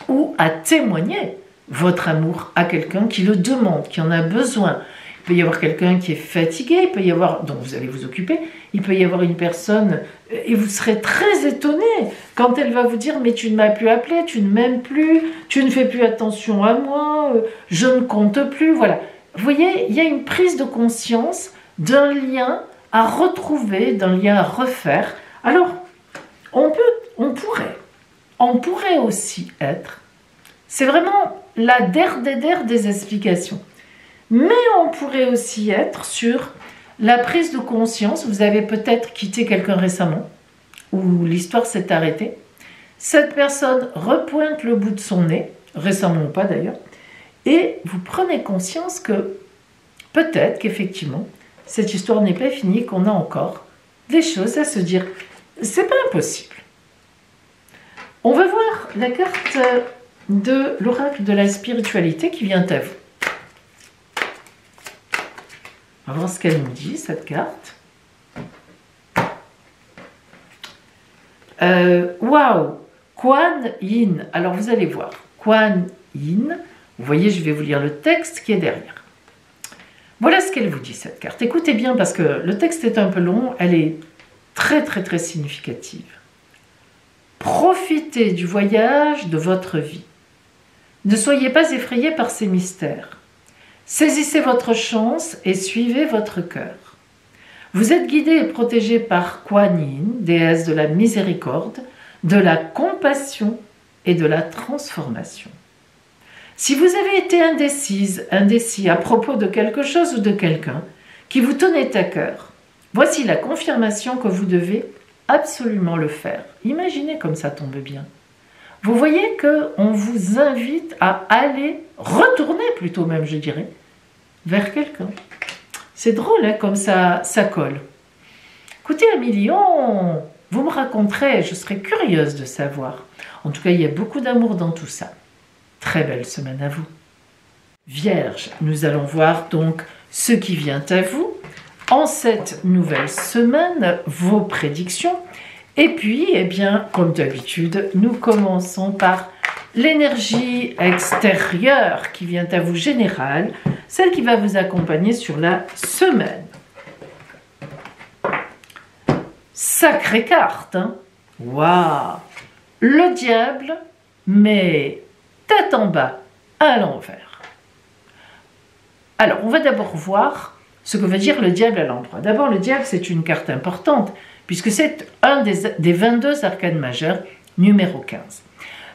ou à témoigner votre amour à quelqu'un qui le demande, qui en a besoin. Il peut y avoir quelqu'un qui est fatigué, il peut y avoir, dont vous allez vous occuper, il peut y avoir une personne, et vous serez très étonné quand elle va vous dire « mais tu ne m'as plus appelé, tu ne m'aimes plus, tu ne fais plus attention à moi, je ne compte plus ». Voilà. Vous voyez, il y a une prise de conscience d'un lien à retrouver, d'un lien à refaire. Alors, on pourrait aussi être, c'est vraiment la der des explications. Mais on pourrait aussi être sur la prise de conscience. Vous avez peut-être quitté quelqu'un récemment, où l'histoire s'est arrêtée. Cette personne repointe le bout de son nez, récemment ou pas d'ailleurs, et vous prenez conscience que peut-être qu'effectivement, cette histoire n'est pas finie, qu'on a encore des choses à se dire. C'est pas impossible. On va voir la carte de l'oracle de la spiritualité qui vient à vous. On va voir ce qu'elle nous dit, cette carte. Waouh, Kuan Yin. Alors vous allez voir, Kuan Yin. Vous voyez, je vais vous lire le texte qui est derrière. Voilà ce qu'elle vous dit, cette carte. Écoutez bien, parce que le texte est un peu long, elle est très très très significative. Profitez du voyage de votre vie. Ne soyez pas effrayés par ces mystères. Saisissez votre chance et suivez votre cœur. Vous êtes guidés et protégés par Kuan Yin, déesse de la miséricorde, de la compassion et de la transformation. Si vous avez été indécis à propos de quelque chose ou de quelqu'un qui vous tenait à cœur, voici la confirmation que vous devez absolument le faire. Imaginez comme ça tombe bien. Vous voyez qu'on vous invite à aller, retourner plutôt même je dirais, vers quelqu'un. C'est drôle hein, comme ça colle. Écoutez Amélie, vous me raconterez, je serais curieuse de savoir. En tout cas, il y a beaucoup d'amour dans tout ça. Très belle semaine à vous. Vierge, nous allons voir donc ce qui vient à vous en cette nouvelle semaine, vos prédictions. Et puis, eh bien, comme d'habitude, nous commençons par l'énergie extérieure qui vient à vous générale, celle qui va vous accompagner sur la semaine. Sacrée carte, hein? Waouh! Le diable, mais tête en bas, à l'envers. Alors, on va d'abord voir ce que veut dire le diable à l'endroit. D'abord, le diable, c'est une carte importante, puisque c'est un des 22 arcanes majeurs, numéro 15.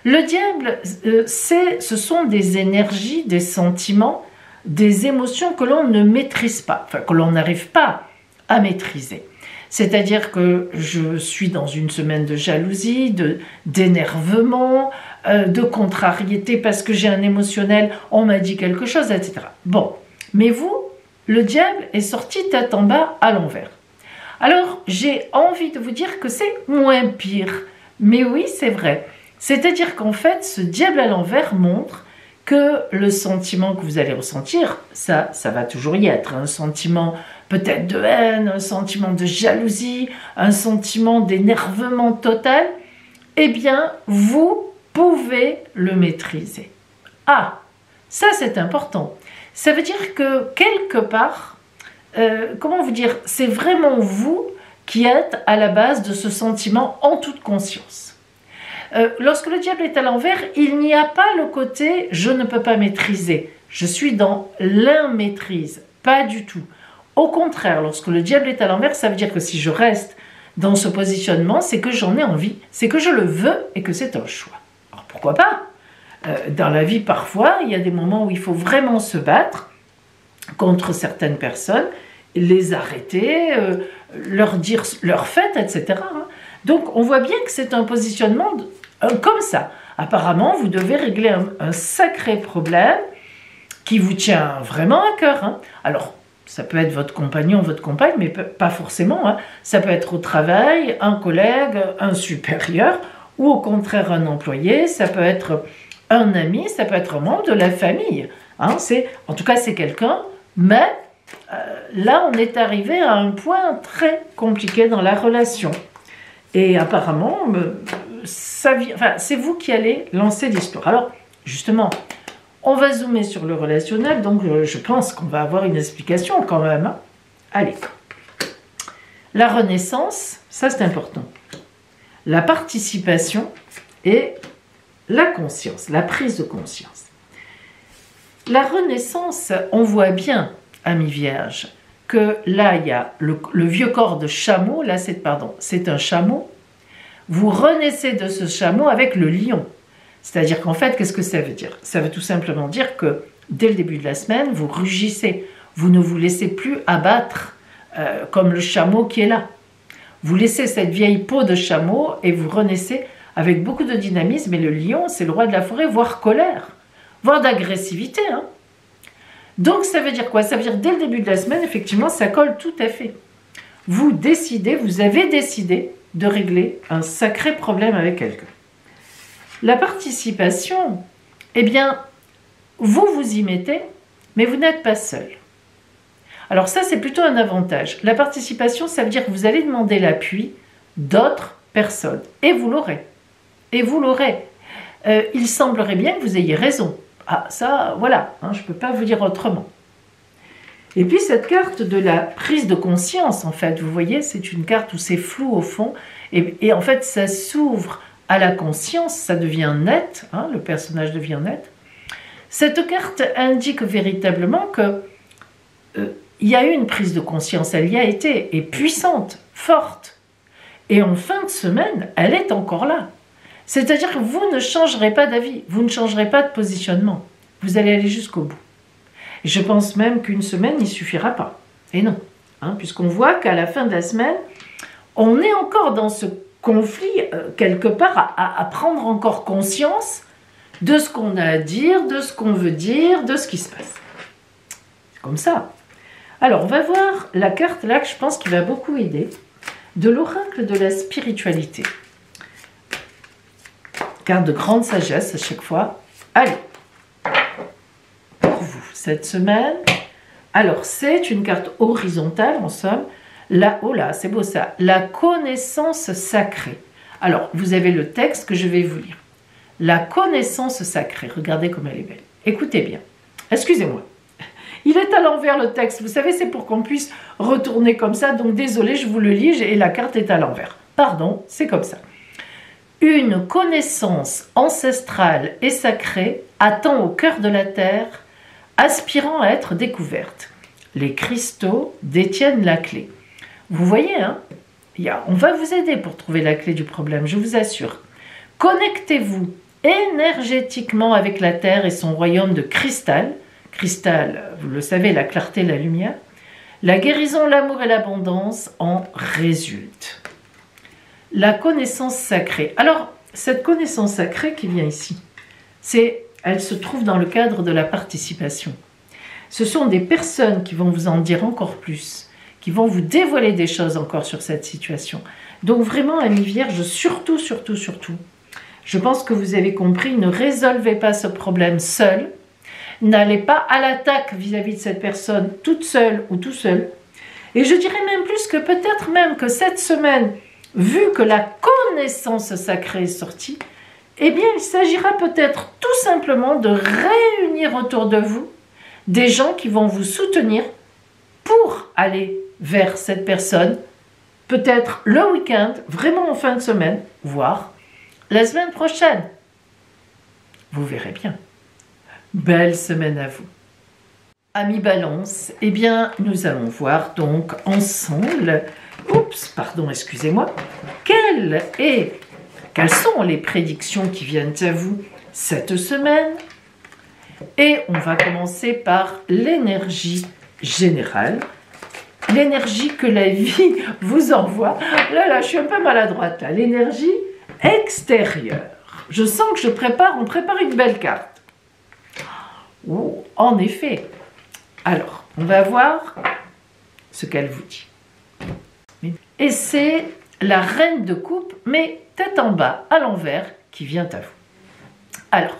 Le diable, ce sont des énergies, des sentiments, des émotions que l'on ne maîtrise pas, enfin que l'on n'arrive pas à maîtriser. C'est-à-dire que je suis dans une semaine de jalousie, d'énervement, de contrariété parce que j'ai un émotionnel, on m'a dit quelque chose, etc. Bon, mais vous, le diable est sorti tête en bas à l'envers. Alors, j'ai envie de vous dire que c'est moins pire. Mais oui, c'est vrai. C'est-à-dire qu'en fait, ce diable à l'envers montre que le sentiment que vous allez ressentir, ça va toujours y être. Un sentiment peut-être de haine, un sentiment de jalousie, un sentiment d'énervement total. Eh bien, vous pouvez le maîtriser. Ah, ça c'est important. Ça veut dire que quelque part, comment vous dire, c'est vraiment vous qui est à la base de ce sentiment en toute conscience. Lorsque le diable est à l'envers, il n'y a pas le côté « je ne peux pas maîtriser ». Je suis dans l'immaîtrise, pas du tout. Au contraire, lorsque le diable est à l'envers, ça veut dire que si je reste dans ce positionnement, c'est que j'en ai envie, c'est que je le veux et que c'est un choix. Alors pourquoi pas? Dans la vie, parfois, il y a des moments où il faut vraiment se battre contre certaines personnes, les arrêter, leur dire leur fait, etc. Donc on voit bien que c'est un positionnement comme ça. Apparemment, vous devez régler un sacré problème qui vous tient vraiment à cœur. Alors, ça peut être votre compagnon, votre compagne, mais pas forcément. Ça peut être au travail, un collègue, un supérieur, ou au contraire un employé, ça peut être un ami, ça peut être un membre de la famille. En tout cas, c'est quelqu'un, mais là, on est arrivé à un point très compliqué dans la relation. Et apparemment, c'est vous qui allez lancer l'histoire. Alors, justement, on va zoomer sur le relationnel, donc je pense qu'on va avoir une explication quand même. Allez, la renaissance, ça c'est important. La participation et la conscience, la prise de conscience. La renaissance, on voit bien, amis vierges, que là il y a le vieux corps de chameau, là c'est un chameau. Vous renaissez de ce chameau avec le lion. C'est-à-dire qu'en fait, qu'est-ce que ça veut dire? Ça veut tout simplement dire que dès le début de la semaine, vous rugissez. Vous ne vous laissez plus abattre comme le chameau qui est là. Vous laissez cette vieille peau de chameau et vous renaissez avec beaucoup de dynamisme. Et le lion, c'est le roi de la forêt, voire colère, voire d'agressivité. Donc ça veut dire quoi? Ça veut dire dès le début de la semaine, effectivement, ça colle tout à fait. Vous avez décidé de régler un sacré problème avec quelqu'un. La participation, eh bien, vous y mettez, mais vous n'êtes pas seul. Alors ça, c'est plutôt un avantage. La participation, ça veut dire que vous allez demander l'appui d'autres personnes. Et vous l'aurez. Et vous l'aurez. Il semblerait bien que vous ayez raison. Ah, ça, voilà, je ne peux pas vous dire autrement. Et puis cette carte de la prise de conscience, en fait, vous voyez, c'est une carte où c'est flou au fond. Et en fait, ça s'ouvre à la conscience, ça devient net, le personnage devient net. Cette carte indique véritablement que il y a eu une prise de conscience, elle y a été, et puissante, forte. Et en fin de semaine, elle est encore là. C'est-à-dire que vous ne changerez pas d'avis, vous ne changerez pas de positionnement. Vous allez aller jusqu'au bout. Et je pense même qu'une semaine n'y suffira pas. Et non, puisqu'on voit qu'à la fin de la semaine, on est encore dans ce conflit, quelque part, à prendre encore conscience de ce qu'on a à dire, de ce qu'on veut dire, de ce qui se passe. C'est comme ça. Alors, on va voir la carte là que je pense qui va beaucoup aider, de l'oracle de la spiritualité. Carte de grande sagesse à chaque fois. Allez, pour vous, cette semaine. Alors, c'est une carte horizontale, en somme. Là, oh là, c'est beau ça. La connaissance sacrée. Alors, vous avez le texte que je vais vous lire. La connaissance sacrée. Regardez comme elle est belle. Écoutez bien. Excusez-moi. Il est à l'envers le texte. Vous savez, c'est pour qu'on puisse retourner comme ça. Donc, désolé, je vous le lis et la carte est à l'envers. Pardon, c'est comme ça. Une connaissance ancestrale et sacrée attend au cœur de la terre, aspirant à être découverte. Les cristaux détiennent la clé. Vous voyez, on va vous aider pour trouver la clé du problème, je vous assure. Connectez-vous énergétiquement avec la Terre et son royaume de cristal. Cristal, vous le savez, la clarté, la lumière. La guérison, l'amour et l'abondance en résultent. La connaissance sacrée. Alors, cette connaissance sacrée qui vient ici, elle se trouve dans le cadre de la participation. Ce sont des personnes qui vont vous en dire encore plus, qui vont vous dévoiler des choses encore sur cette situation. Donc vraiment, amis vierges, surtout, je pense que vous avez compris, ne résolvez pas ce problème seul, n'allez pas à l'attaque vis-à-vis de cette personne toute seule ou tout seul. Et je dirais même plus que peut-être même que cette semaine, vu que la connaissance sacrée est sortie, eh bien il s'agira peut-être tout simplement de réunir autour de vous des gens qui vont vous soutenir pour aller vers cette personne peut-être le week-end, vraiment en fin de semaine, voire la semaine prochaine. Vous verrez bien. Belle semaine à vous. Amis Balance, eh bien, nous allons voir donc ensemble, excusez-moi, quelles sont les prédictions qui viennent à vous cette semaine. Et on va commencer par l'énergie générale, l'énergie que la vie vous envoie. Là, je suis un peu maladroite, là. L'énergie extérieure. Je sens que on prépare une belle carte. Oh, en effet. Alors, on va voir ce qu'elle vous dit. Et c'est la reine de coupe, mais tête en bas, à l'envers, qui vient à vous. Alors,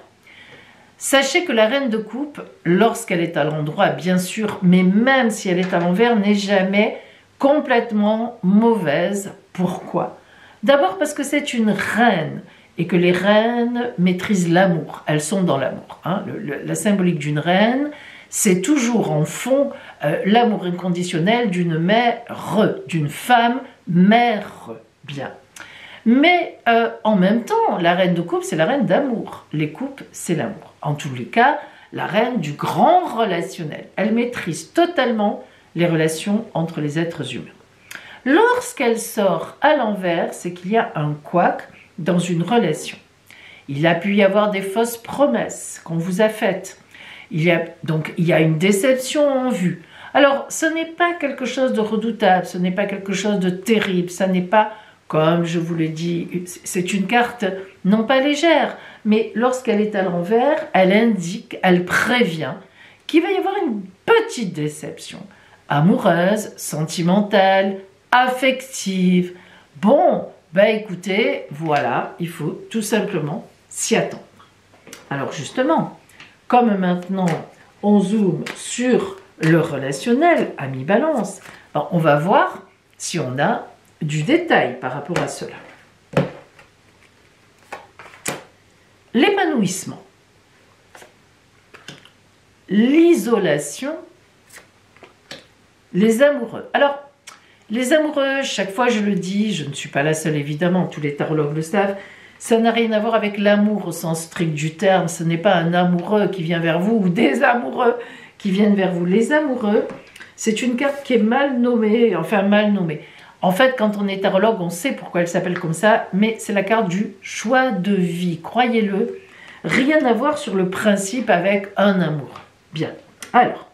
sachez que la reine de coupe, lorsqu'elle est à l'endroit, bien sûr, mais même si elle est à l'envers, n'est jamais complètement mauvaise. Pourquoi? D'abord parce que c'est une reine et que les reines maîtrisent l'amour. Elles sont dans l'amour. Hein. La symbolique d'une reine, c'est toujours en fond l'amour inconditionnel d'une mère, d'une femme mère. Bien. Mais en même temps, la reine de coupe, c'est la reine d'amour. Les coupes, c'est l'amour. En tous les cas, la reine du grand relationnel. Elle maîtrise totalement les relations entre les êtres humains. Lorsqu'elle sort à l'envers, c'est qu'il y a un couac dans une relation. Il a pu y avoir des fausses promesses qu'on vous a faites. Il y a une déception en vue. Alors, ce n'est pas quelque chose de redoutable, ce n'est pas quelque chose de terrible, ça n'est pas, comme je vous l'ai dit, c'est une carte non pas légère, mais lorsqu'elle est à l'envers, elle indique, elle prévient qu'il va y avoir une petite déception amoureuse, sentimentale, affective. Bon, écoutez, voilà, il faut tout simplement s'y attendre. Alors justement, comme maintenant on zoome sur le relationnel, ami Balance, on va voir si on a du détail par rapport à cela. L'épanouissement, l'isolation, les amoureux. Alors, les amoureux, chaque fois je le dis, je ne suis pas la seule évidemment, tous les tarologues le savent, ça n'a rien à voir avec l'amour au sens strict du terme, ce n'est pas un amoureux qui vient vers vous ou des amoureux qui viennent vers vous. Les amoureux, c'est une carte qui est mal nommée, enfin mal nommée. En fait, quand on est tarologue, on sait pourquoi elle s'appelle comme ça, mais c'est la carte du choix de vie, croyez-le, rien à voir sur le principe avec un amour. Bien, alors,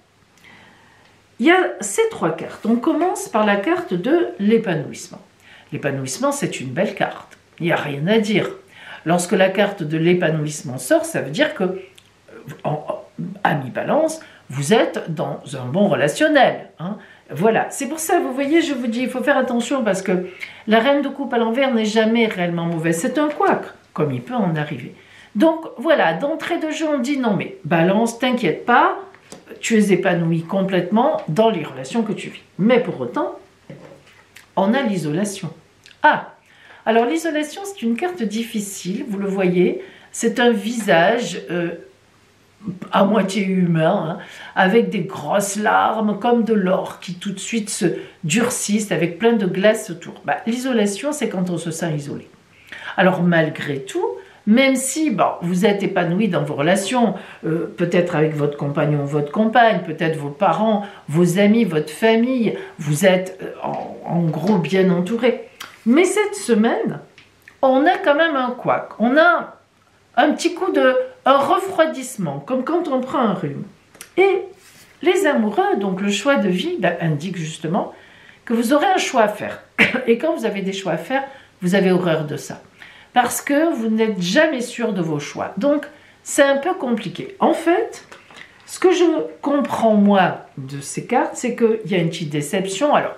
il y a ces trois cartes. On commence par la carte de l'épanouissement. L'épanouissement, c'est une belle carte. Il n'y a rien à dire. Lorsque la carte de l'épanouissement sort, ça veut dire que, ami Balance, vous êtes dans un bon relationnel. Hein. Voilà, c'est pour ça, vous voyez, je vous dis, il faut faire attention parce que la reine de coupe à l'envers n'est jamais réellement mauvaise. C'est un couac, comme il peut en arriver. Donc, voilà, d'entrée de jeu, on dit non, mais Balance, t'inquiète pas, tu es épanoui complètement dans les relations que tu vis. Mais pour autant, on a l'isolation. Ah, alors l'isolation, c'est une carte difficile, vous le voyez, c'est un visage à moitié humain, hein, avec des grosses larmes comme de l'or qui tout de suite se durcissent avec plein de glace autour. L'isolation, c'est quand on se sent isolé. Alors malgré tout, même si vous êtes épanoui dans vos relations, peut-être avec votre compagnon ou votre compagne, peut-être vos parents, vos amis, votre famille, vous êtes en gros bien entouré. Mais cette semaine, on a quand même un couac, on a un petit coup un refroidissement, comme quand on prend un rhume. Et les amoureux, donc le choix de vie, indique justement que vous aurez un choix à faire. Et quand vous avez des choix à faire, vous avez horreur de ça. Parce que vous n'êtes jamais sûr de vos choix. Donc, c'est un peu compliqué. En fait, ce que je comprends, moi, de ces cartes, c'est qu'il y a une petite déception. Alors,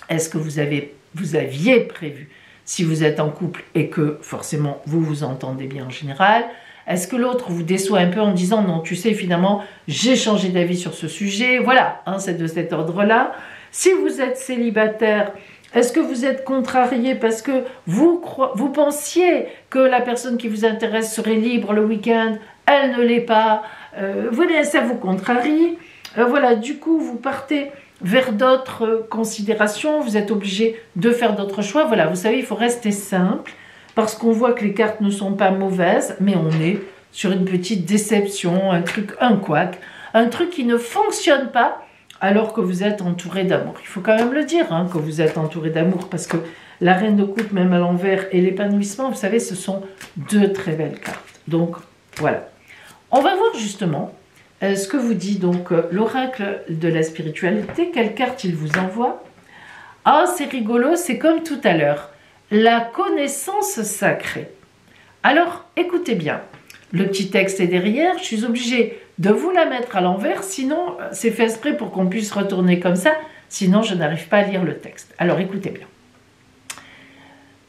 est-ce que vous aviez prévu, si vous êtes en couple et que, forcément, vous vous entendez bien en général, est-ce que l'autre vous déçoit un peu en disant « Non, tu sais, finalement, j'ai changé d'avis sur ce sujet. » Voilà, hein, c'est de cet ordre-là. Si vous êtes célibataire, est-ce que vous êtes contrarié parce que vous pensiez que la personne qui vous intéresse serait libre le week-end, elle ne l'est pas, voilà, ça vous contrarie. Voilà, du coup, vous partez vers d'autres considérations, vous êtes obligé de faire d'autres choix. Voilà, vous savez, il faut rester simple parce qu'on voit que les cartes ne sont pas mauvaises, mais on est sur une petite déception, un truc, un couac, un truc qui ne fonctionne pas alors que vous êtes entouré d'amour. Il faut quand même le dire, hein, que vous êtes entouré d'amour, parce que la reine de coupe, même à l'envers, et l'épanouissement, vous savez, ce sont deux très belles cartes. Donc, voilà. On va voir justement ce que vous dit donc l'oracle de la spiritualité. Quelle carte il vous envoie? Ah, c'est rigolo, c'est comme tout à l'heure. La connaissance sacrée. Alors, écoutez bien. Le petit texte est derrière, je suis obligée de vous la mettre à l'envers, sinon c'est fait exprès pour qu'on puisse retourner comme ça, sinon je n'arrive pas à lire le texte. Alors écoutez bien.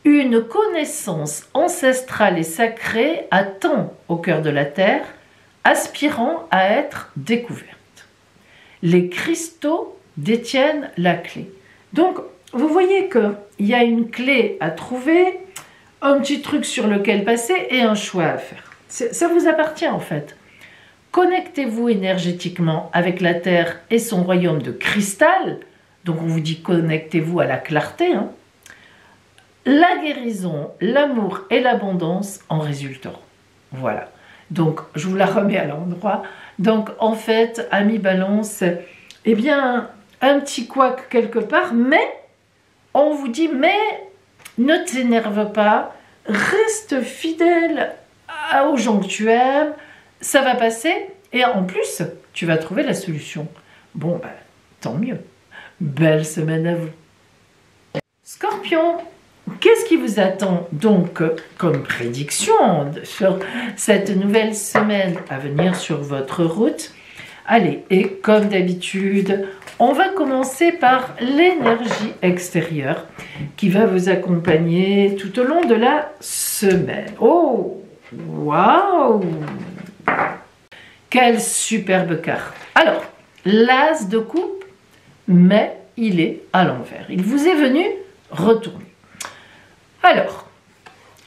Une connaissance ancestrale et sacrée attend au cœur de la terre, aspirant à être découverte. Les cristaux détiennent la clé. Donc, vous voyez qu'il y a une clé à trouver, un petit truc sur lequel passer et un choix à faire. Ça vous appartient en fait. Connectez-vous énergétiquement avec la Terre et son royaume de cristal. Donc on vous dit connectez-vous à la clarté. Hein. La guérison, l'amour et l'abondance en résulteront. Voilà. Donc je vous la remets à l'endroit. Donc en fait, ami Balance, eh bien un petit couac quelque part, mais on vous dit mais ne t'énerve pas, reste fidèle aux gens que tu aimes, ça va passer et en plus, tu vas trouver la solution. Bon, ben, tant mieux. Belle semaine à vous. Scorpion, qu'est-ce qui vous attend donc comme prédiction sur cette nouvelle semaine à venir sur votre route? Allez, et comme d'habitude, on va commencer par l'énergie extérieure qui va vous accompagner tout au long de la semaine. Oh! Waouh! Quelle superbe carte! Alors, l'as de coupe, mais il est à l'envers. Il vous est venu retourner. Alors,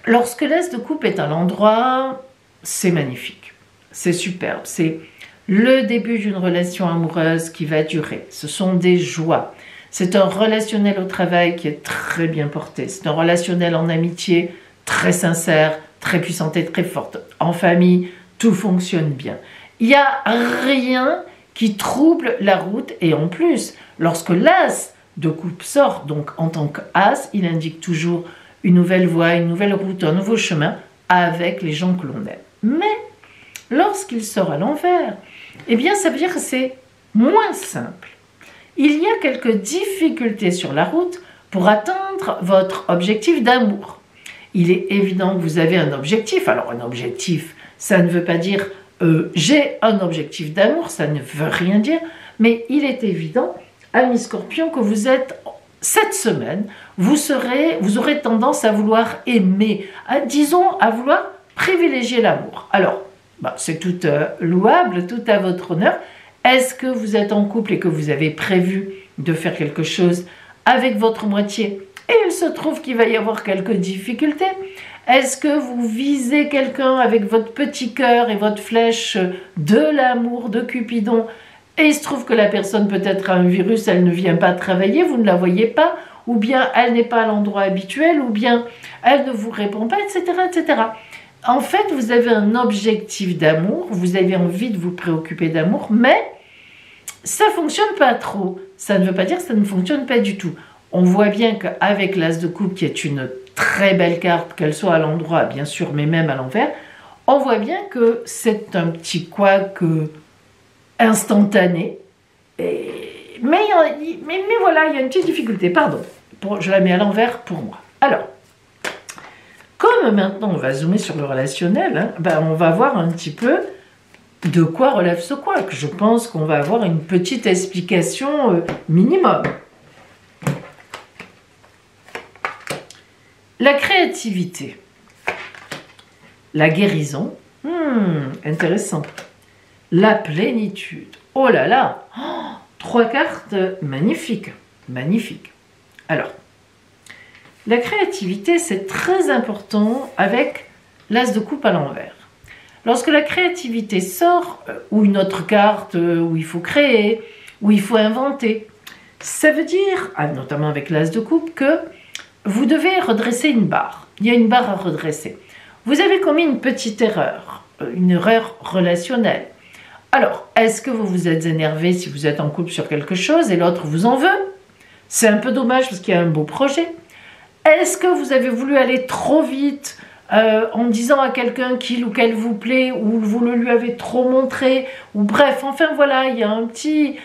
lorsque l'as de coupe est à l'endroit, c'est magnifique. C'est superbe. C'est le début d'une relation amoureuse qui va durer. Ce sont des joies. C'est un relationnel au travail qui est très bien porté. C'est un relationnel en amitié très sincère, très puissante et très forte. En famille, tout fonctionne bien. Il n'y a rien qui trouble la route. Et en plus, lorsque l'as de coupe sort, donc en tant qu'as, il indique toujours une nouvelle voie, une nouvelle route, un nouveau chemin avec les gens que l'on aime. Mais lorsqu'il sort à l'envers, eh bien, ça veut dire que c'est moins simple. Il y a quelques difficultés sur la route pour atteindre votre objectif d'amour. Il est évident que vous avez un objectif. Alors, un objectif, ça ne veut pas dire j'ai un objectif d'amour, ça ne veut rien dire. Mais il est évident, ami Scorpion, que vous êtes, cette semaine, vous aurez tendance à vouloir aimer, disons, à vouloir privilégier l'amour. Alors, c'est tout louable, tout à votre honneur. Est-ce que vous êtes en couple et que vous avez prévu de faire quelque chose avec votre moitié? Et il se trouve qu'il va y avoir quelques difficultés. Est-ce que vous visez quelqu'un avec votre petit cœur et votre flèche de l'amour, de Cupidon, et il se trouve que la personne peut-être a un virus, elle ne vient pas travailler, vous ne la voyez pas, ou bien elle n'est pas à l'endroit habituel, ou bien elle ne vous répond pas, etc., etc. En fait, vous avez un objectif d'amour, vous avez envie de vous préoccuper d'amour, mais ça ne fonctionne pas trop. Ça ne veut pas dire que ça ne fonctionne pas du tout. On voit bien qu'avec l'as de coupe, qui est une très belle carte, qu'elle soit à l'endroit, bien sûr, mais même à l'envers, on voit bien que c'est un petit couac instantané. Mais voilà, il y a une petite difficulté. Pardon, je la mets à l'envers pour moi. Alors, comme maintenant on va zoomer sur le relationnel, on va voir un petit peu de quoi relève ce couac. Je pense qu'on va avoir une petite explication minimum. La créativité, la guérison, intéressant. La plénitude, oh là là, 3 cartes magnifiques, magnifiques. Alors, la créativité, c'est très important avec l'as de coupe à l'envers. Lorsque la créativité sort, ou une autre carte où il faut créer, où il faut inventer, Ça veut dire, notamment avec l'as de coupe, que vous devez redresser une barre. Il y a une barre à redresser. Vous avez commis une petite erreur, une erreur relationnelle. Alors, est-ce que vous vous êtes énervé si vous êtes en couple sur quelque chose et l'autre vous en veut? C'est un peu dommage parce qu'il y a un beau projet. Est-ce que vous avez voulu aller trop vite en disant à quelqu'un qu'il ou qu'elle vous plaît, ou vous le lui avez trop montré, ou bref, enfin voilà, il y a un petit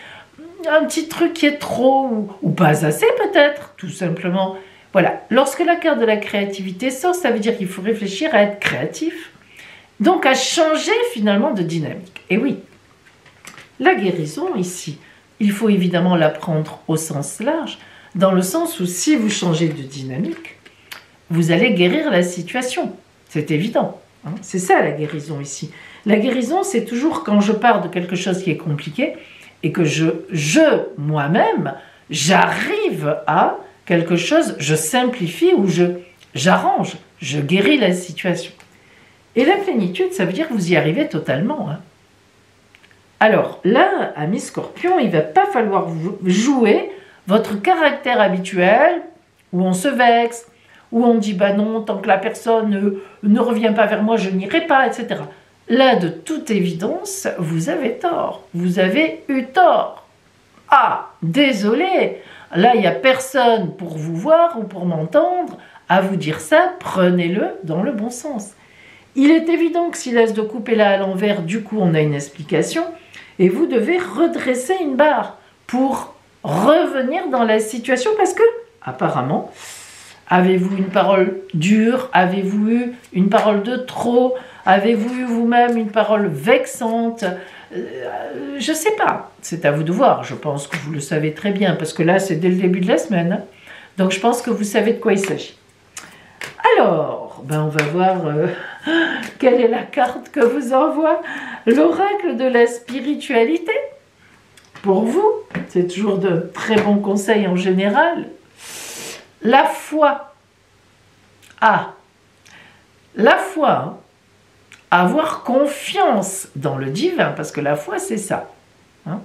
truc qui est trop, ou pas assez peut-être, tout simplement. Voilà, lorsque la carte de la créativité sort, ça veut dire qu'il faut réfléchir à être créatif, donc à changer finalement de dynamique. Et oui, la guérison ici, il faut évidemment la prendre au sens large, dans le sens où si vous changez de dynamique, vous allez guérir la situation. C'est évident. Hein, c'est ça la guérison ici. La guérison, c'est toujours quand je pars de quelque chose qui est compliqué et que moi-même, j'arrive à quelque chose, je simplifie ou j'arrange, je guéris la situation. Et la plénitude, ça veut dire que vous y arrivez totalement. Hein. Alors là, ami Scorpion, il ne va pas falloir jouer votre caractère habituel où on se vexe, où on dit bah non, tant que la personne ne revient pas vers moi, je n'irai pas, etc. Là, de toute évidence, vous avez tort. Vous avez eu tort. Ah, désolé. Là, il n'y a personne pour vous voir ou pour m'entendre à vous dire ça. Prenez-le dans le bon sens. Il est évident que si l'as de coupe est là à l'envers, du coup, on a une explication. Et vous devez redresser une barre pour revenir dans la situation parce que, apparemment, avez-vous une parole dure? Avez-vous eu une parole de trop? Avez-vous eu vous-même une parole vexante? Je ne sais pas. C'est à vous de voir. Je pense que vous le savez très bien parce que là, c'est dès le début de la semaine. Hein. Donc, je pense que vous savez de quoi il s'agit. Alors, on va voir quelle est la carte que vous envoie l'oracle de la spiritualité. Pour vous, c'est toujours de très bons conseils en général. La foi. Ah, la foi, hein. Avoir confiance dans le divin, parce que la foi, c'est ça. Hein.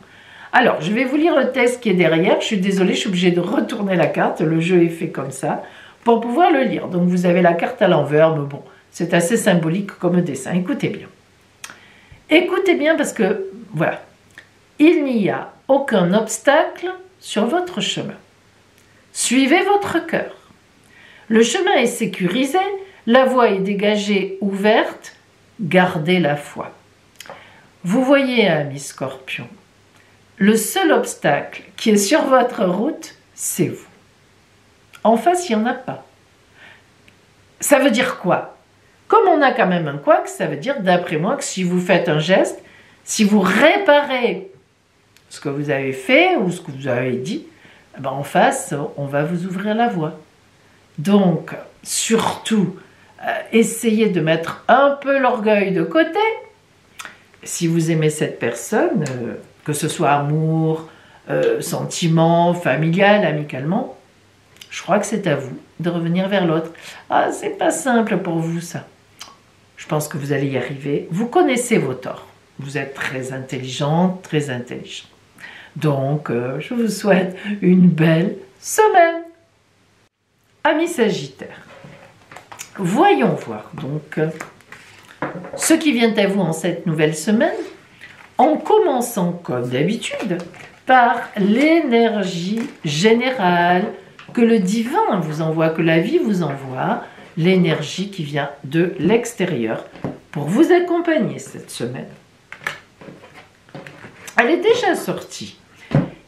Alors, je vais vous lire le texte qui est derrière. Je suis désolée, je suis obligée de retourner la carte. Le jeu est fait comme ça, pour pouvoir le lire. Donc, vous avez la carte à l'envers, mais bon, c'est assez symbolique comme dessin. Écoutez bien. Écoutez bien, parce que, voilà, il n'y a aucun obstacle sur votre chemin. Suivez votre cœur. Le chemin est sécurisé, la voie est dégagée, ouverte. Gardez la foi. Vous voyez, ami Scorpion, le seul obstacle qui est sur votre route, c'est vous. En face, il n'y en a pas. Ça veut dire quoi? Comme on a quand même un couac, ça veut dire, d'après moi, que si vous faites un geste, si vous réparez ce que vous avez fait ou ce que vous avez dit, en face, on va vous ouvrir la voie. Donc, surtout, essayez de mettre un peu l'orgueil de côté. Si vous aimez cette personne, que ce soit amour, sentiment, familial, amicalement, je crois que c'est à vous de revenir vers l'autre. Ah, c'est pas simple pour vous, ça. Je pense que vous allez y arriver. Vous connaissez vos torts. Vous êtes très intelligente, très intelligent. Donc, je vous souhaite une belle semaine. Amis Sagittaire, voyons voir donc ce qui vient à vous en cette nouvelle semaine, en commençant comme d'habitude par l'énergie générale que le divin vous envoie, que la vie vous envoie, l'énergie qui vient de l'extérieur pour vous accompagner cette semaine. Elle est déjà sortie.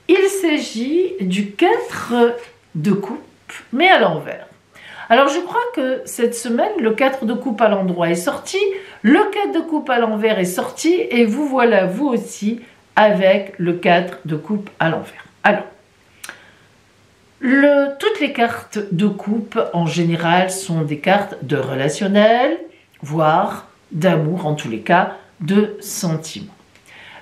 Il s'agit du 4 de coupe, mais à l'envers. Alors je crois que cette semaine, le 4 de coupe à l'endroit est sorti, le 4 de coupe à l'envers est sorti, et vous voilà vous aussi avec le 4 de coupe à l'envers. Alors, toutes les cartes de coupe en général sont des cartes de relationnel, voire d'amour, en tous les cas, de sentiment.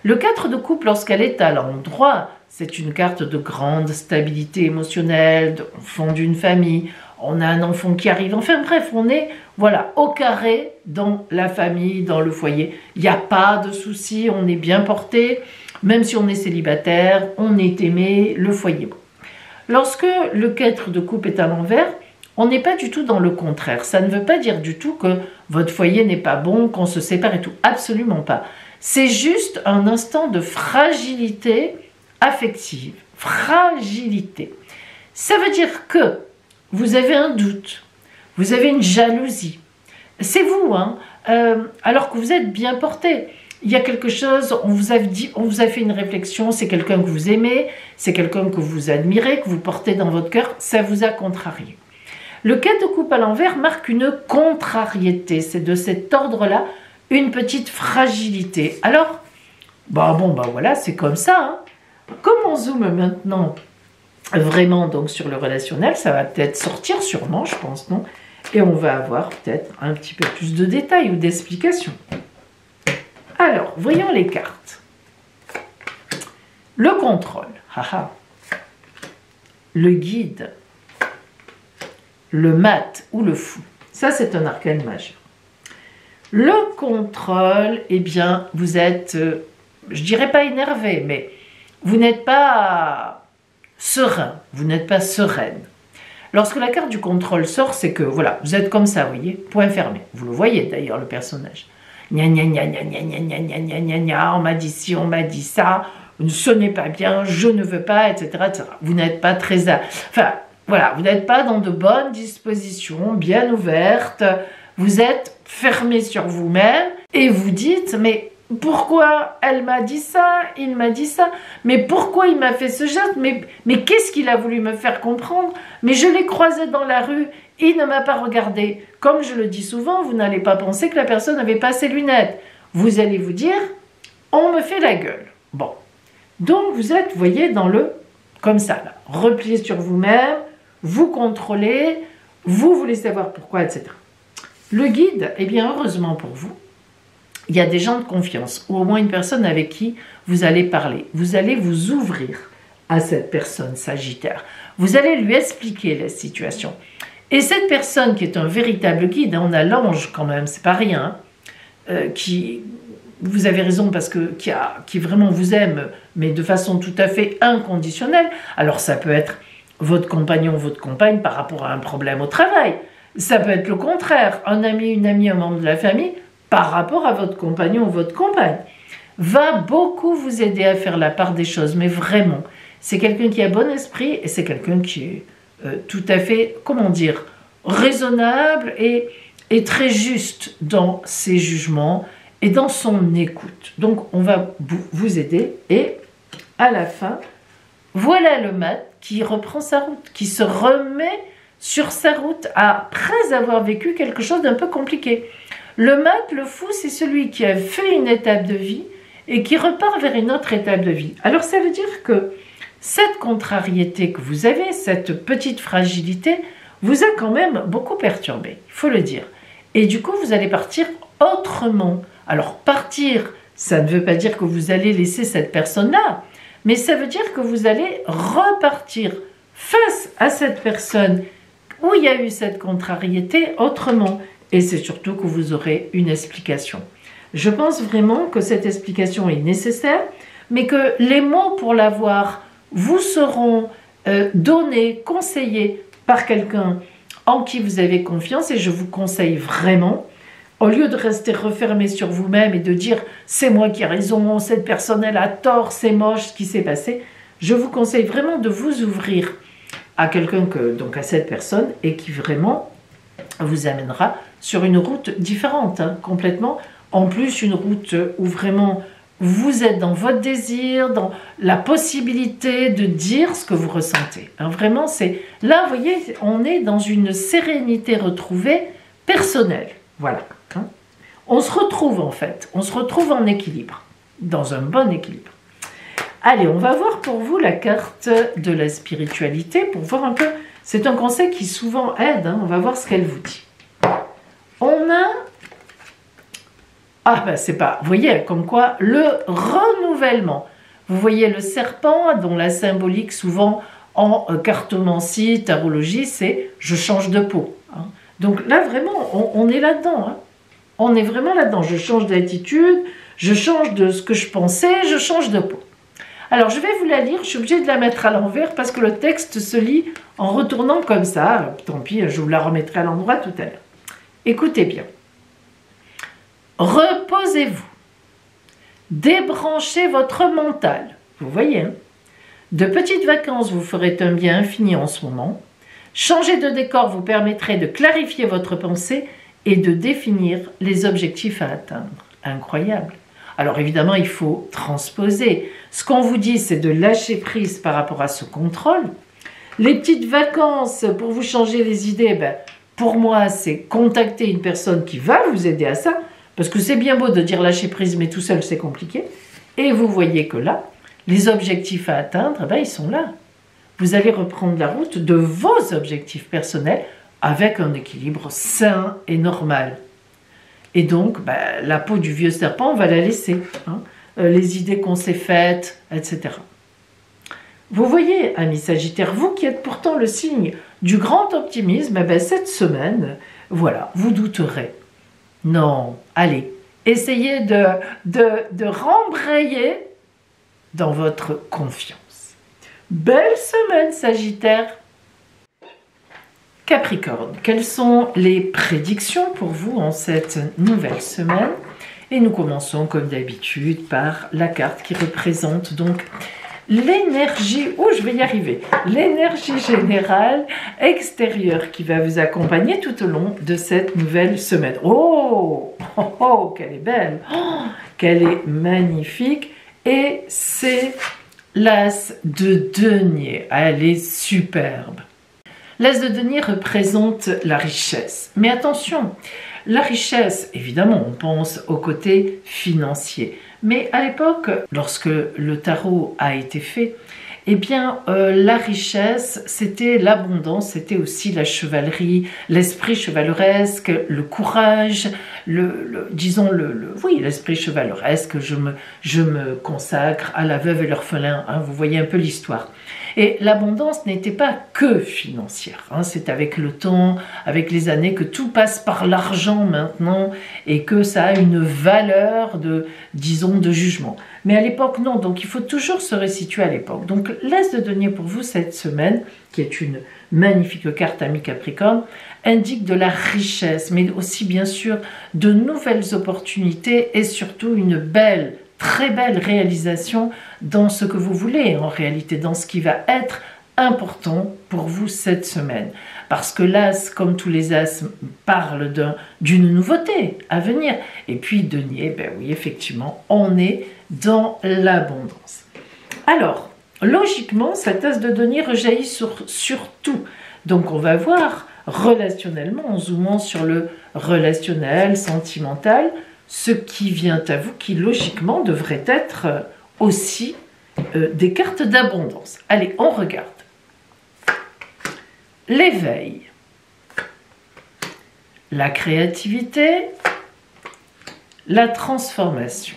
Le 4 de coupe, lorsqu'elle est à l'endroit, c'est une carte de grande stabilité émotionnelle, d'enfant d'une famille. On a un enfant qui arrive. Enfin bref, on est au carré dans la famille, dans le foyer. Il n'y a pas de souci, on est bien porté. Même si on est célibataire, on est aimé, le foyer. Bon. Lorsque le 4 de coupe est à l'envers, on n'est pas du tout dans le contraire. Ça ne veut pas dire du tout que votre foyer n'est pas bon, qu'on se sépare et tout. Absolument pas. C'est juste un instant de fragilité affective. Fragilité. Ça veut dire que vous avez un doute, vous avez une jalousie. C'est vous, hein, alors que vous êtes bien porté. Il y a quelque chose, on vous a dit, on vous a fait une réflexion, c'est quelqu'un que vous aimez, c'est quelqu'un que vous admirez, que vous portez dans votre cœur, ça vous a contrarié. Le 4 de coupe à l'envers marque une contrariété, c'est de cet ordre-là, une petite fragilité. Alors, voilà, c'est comme ça. Hein. Comme on zoome maintenant vraiment donc sur le relationnel, ça va peut-être sortir sûrement, je pense, non? Et on va avoir peut-être un petit peu plus de détails ou d'explications. Alors, voyons les cartes. Le contrôle, haha. Le guide, le mat ou le fou. Ça, c'est un arcane majeur. Le contrôle, eh bien, vous êtes, je dirais pas énervé, mais vous n'êtes pas serein, vous n'êtes pas sereine. Lorsque la carte du contrôle sort, c'est que, voilà, vous êtes comme ça, vous voyez, point fermé. Vous le voyez d'ailleurs, le personnage. Gna gna gna gna gna gna gna gna gna gna gna, on m'a dit ci, on m'a dit ça, ce n'est pas bien, je ne veux pas, etc. etc. Vous n'êtes pas très... Enfin, voilà, vous n'êtes pas dans de bonnes dispositions, bien ouvertes, vous êtes fermé sur vous-même et vous dites, mais pourquoi elle m'a dit ça, il m'a dit ça, mais pourquoi il m'a fait ce geste, mais qu'est-ce qu'il a voulu me faire comprendre, mais je l'ai croisé dans la rue, il ne m'a pas regardé. Comme je le dis souvent, vous n'allez pas penser que la personne n'avait pas ses lunettes. Vous allez vous dire, on me fait la gueule. Bon, donc vous êtes, vous voyez, dans le, comme ça, là, replié sur vous-même, vous contrôlez, vous voulez savoir pourquoi, etc. Le guide, eh bien, heureusement pour vous, il y a des gens de confiance, ou au moins une personne avec qui vous allez parler. Vous allez vous ouvrir à cette personne sagittaire. Vous allez lui expliquer la situation. Et cette personne qui est un véritable guide, on a l'ange quand même, c'est pas rien, qui, vous avez raison, parce que qui vraiment vous aime, mais de façon tout à fait inconditionnelle. Alors ça peut être votre compagnon, votre compagne par rapport à un problème au travail. Ça peut être le contraire, un ami, une amie, un membre de la famille, par rapport à votre compagnon ou votre compagne, va beaucoup vous aider à faire la part des choses, mais vraiment, c'est quelqu'un qui a bon esprit et c'est quelqu'un qui est tout à fait, comment dire, raisonnable et très juste dans ses jugements et dans son écoute. Donc, on va vous aider et à la fin, voilà le mat qui reprend sa route, qui se remet sur sa route après avoir vécu quelque chose d'un peu compliqué. Le mat, le fou, c'est celui qui a fait une étape de vie et qui repart vers une autre étape de vie. Alors ça veut dire que cette contrariété que vous avez, cette petite fragilité, vous a quand même beaucoup perturbé, il faut le dire. Et du coup, vous allez partir autrement. Alors partir, ça ne veut pas dire que vous allez laisser cette personne-là, mais ça veut dire que vous allez repartir face à cette personne où il y a eu cette contrariété autrement. Et c'est surtout que vous aurez une explication. Je pense vraiment que cette explication est nécessaire, mais que les mots pour l'avoir vous seront donnés, conseillés par quelqu'un en qui vous avez confiance. Et je vous conseille vraiment, au lieu de rester refermé sur vous-même et de dire « c'est moi qui ai raison, cette personne elle a tort, c'est moche ce qui s'est passé », je vous conseille vraiment de vous ouvrir à quelqu'un, donc à cette personne, et qui vraiment vous amènera sur une route différente, hein, complètement. En plus, une route où vraiment vous êtes dans votre désir, dans la possibilité de dire ce que vous ressentez. Hein, vraiment, c'est là, vous voyez, on est dans une sérénité retrouvée personnelle. Voilà. Hein. On se retrouve en fait, on se retrouve en équilibre, dans un bon équilibre. Allez, on va voir pour vous la carte de la spiritualité, pour voir un peu. C'est un conseil qui souvent aide, hein, on va voir ce qu'elle vous dit. On a... Ah ben c'est pas... Vous voyez, comme quoi, le renouvellement. Vous voyez le serpent, dont la symbolique souvent en cartomancie, tarologie, c'est « je change de peau hein. ». Donc là, vraiment, on est là-dedans. Hein. On est vraiment là-dedans. Je change d'attitude, je change de ce que je pensais, je change de peau. Alors, je vais vous la lire, je suis obligée de la mettre à l'envers parce que le texte se lit en retournant comme ça. Tant pis, je vous la remettrai à l'endroit tout à l'heure. Écoutez bien. Reposez-vous. Débranchez votre mental. Vous voyez, hein? De petites vacances vous feraient un bien infini en ce moment. Changer de décor vous permettrait de clarifier votre pensée et de définir les objectifs à atteindre. Incroyable. Alors évidemment, il faut transposer. Ce qu'on vous dit, c'est de lâcher prise par rapport à ce contrôle. Les petites vacances pour vous changer les idées, pour moi, c'est contacter une personne qui va vous aider à ça, parce que c'est bien beau de dire lâcher prise, mais tout seul, c'est compliqué. Et vous voyez que là, les objectifs à atteindre, ils sont là. Vous allez reprendre la route de vos objectifs personnels avec un équilibre sain et normal. Et donc, la peau du vieux serpent, on va la laisser. Hein, les idées qu'on s'est faites, etc. Vous voyez, amis Sagittaires, vous qui êtes pourtant le signe du grand optimisme, cette semaine, voilà, vous douterez. Non, allez, essayez de rembrayer dans votre confiance. Belle semaine, Sagittaire. Capricorne, quelles sont les prédictions pour vous en cette nouvelle semaine? Et nous commençons comme d'habitude par la carte qui représente donc l'énergie, je vais y arriver, l'énergie générale extérieure qui va vous accompagner tout au long de cette nouvelle semaine. Oh, qu'elle est belle, qu'elle est magnifique, et c'est l'as de denier, elle est superbe. L'as de denier représente la richesse. Mais attention, la richesse, évidemment, on pense au côté financier. Mais à l'époque, lorsque le tarot a été fait, eh bien, la richesse, c'était l'abondance, c'était aussi la chevalerie, l'esprit chevaleresque, le courage, l'esprit chevaleresque, je me consacre à la veuve et l'orphelin, hein, vous voyez un peu l'histoire. Et l'abondance n'était pas que financière, hein, c'est avec le temps, avec les années que tout passe par l'argent maintenant et que ça a une valeur de jugement. Mais à l'époque, non, donc il faut toujours se resituer à l'époque. Donc l'as de denier pour vous cette semaine, qui est une magnifique carte ami Capricorne, indique de la richesse, mais aussi bien sûr de nouvelles opportunités et surtout une belle, très belle réalisation dans ce que vous voulez, en réalité, dans ce qui va être important pour vous cette semaine. Parce que l'as, comme tous les as, parle d'une nouveauté à venir. Et puis denier, oui, effectivement, on est dans l'abondance. Alors, logiquement, cet as de denier rejaillit sur tout. Donc on va voir relationnellement, en zoomant sur le relationnel, sentimental, ce qui vient à vous, qui logiquement devrait être aussi des cartes d'abondance. Allez, on regarde. L'éveil, la créativité, la transformation.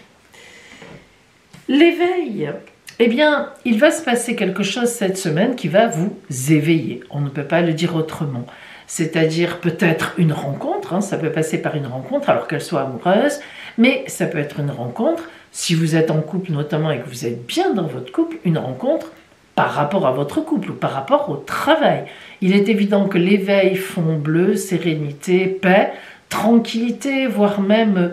L'éveil, eh bien, il va se passer quelque chose cette semaine qui va vous éveiller. On ne peut pas le dire autrement. C'est-à-dire peut-être une rencontre, hein, ça peut passer par une rencontre alors qu'elle soit amoureuse, mais ça peut être une rencontre, si vous êtes en couple notamment et que vous êtes bien dans votre couple, une rencontre par rapport à votre couple ou par rapport au travail. Il est évident que l'éveil, fond bleu, sérénité, paix, tranquillité, voire même,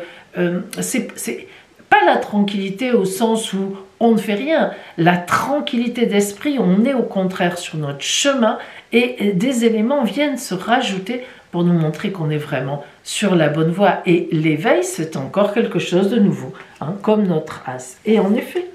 c'est pas la tranquillité au sens où on ne fait rien, la tranquillité d'esprit, on est au contraire sur notre chemin et des éléments viennent se rajouter pour nous montrer qu'on est vraiment sur la bonne voie. Et l'éveil, c'est encore quelque chose de nouveau, hein, comme notre as. Et en effet,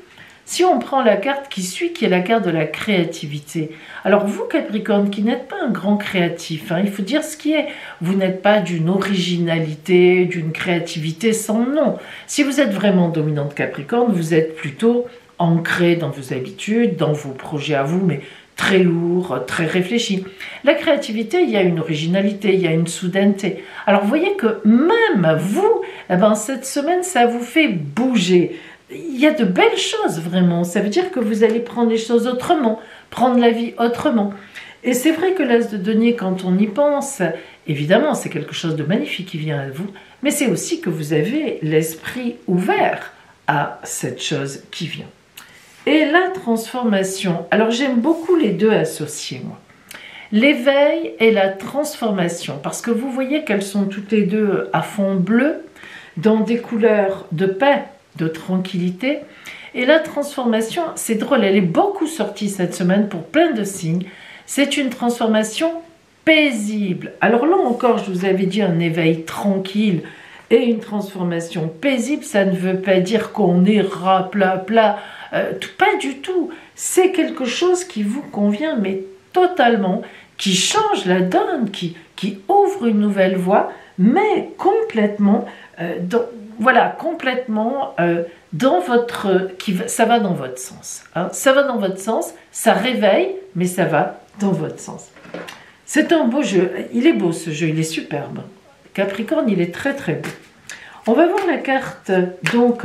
si on prend la carte qui suit, qui est la carte de la créativité, alors vous Capricorne, qui n'êtes pas un grand créatif, hein, il faut dire ce qui est, vous n'êtes pas d'une originalité, d'une créativité sans nom. Si vous êtes vraiment dominante Capricorne, vous êtes plutôt ancré dans vos habitudes, dans vos projets à vous, mais très lourd, très réfléchi. La créativité, il y a une originalité, il y a une soudaineté. Alors vous voyez que même vous, cette semaine, ça vous fait bouger. Il y a de belles choses vraiment, ça veut dire que vous allez prendre les choses autrement, prendre la vie autrement. Et c'est vrai que l'as de denier, quand on y pense, évidemment c'est quelque chose de magnifique qui vient à vous, mais c'est aussi que vous avez l'esprit ouvert à cette chose qui vient. et la transformation. Alors j'aime beaucoup les deux associés, moi. L'éveil et la transformation, parce que vous voyez qu'elles sont toutes les deux à fond bleu, dans des couleurs de paix, de tranquillité. Et la transformation, c'est drôle, elle est beaucoup sortie cette semaine pour plein de signes. C'est une transformation paisible. Alors là encore, je vous avais dit un éveil tranquille et une transformation paisible, ça ne veut pas dire qu'on est plat, pas du tout. C'est quelque chose qui vous convient, mais totalement, qui change la donne, qui ouvre une nouvelle voie, mais complètement, dans votre, ça va dans votre sens. Hein. Ça va dans votre sens, ça réveille, mais ça va dans votre sens. C'est un beau jeu. Il est beau ce jeu, il est superbe. Capricorne, il est très très beau. On va voir la carte donc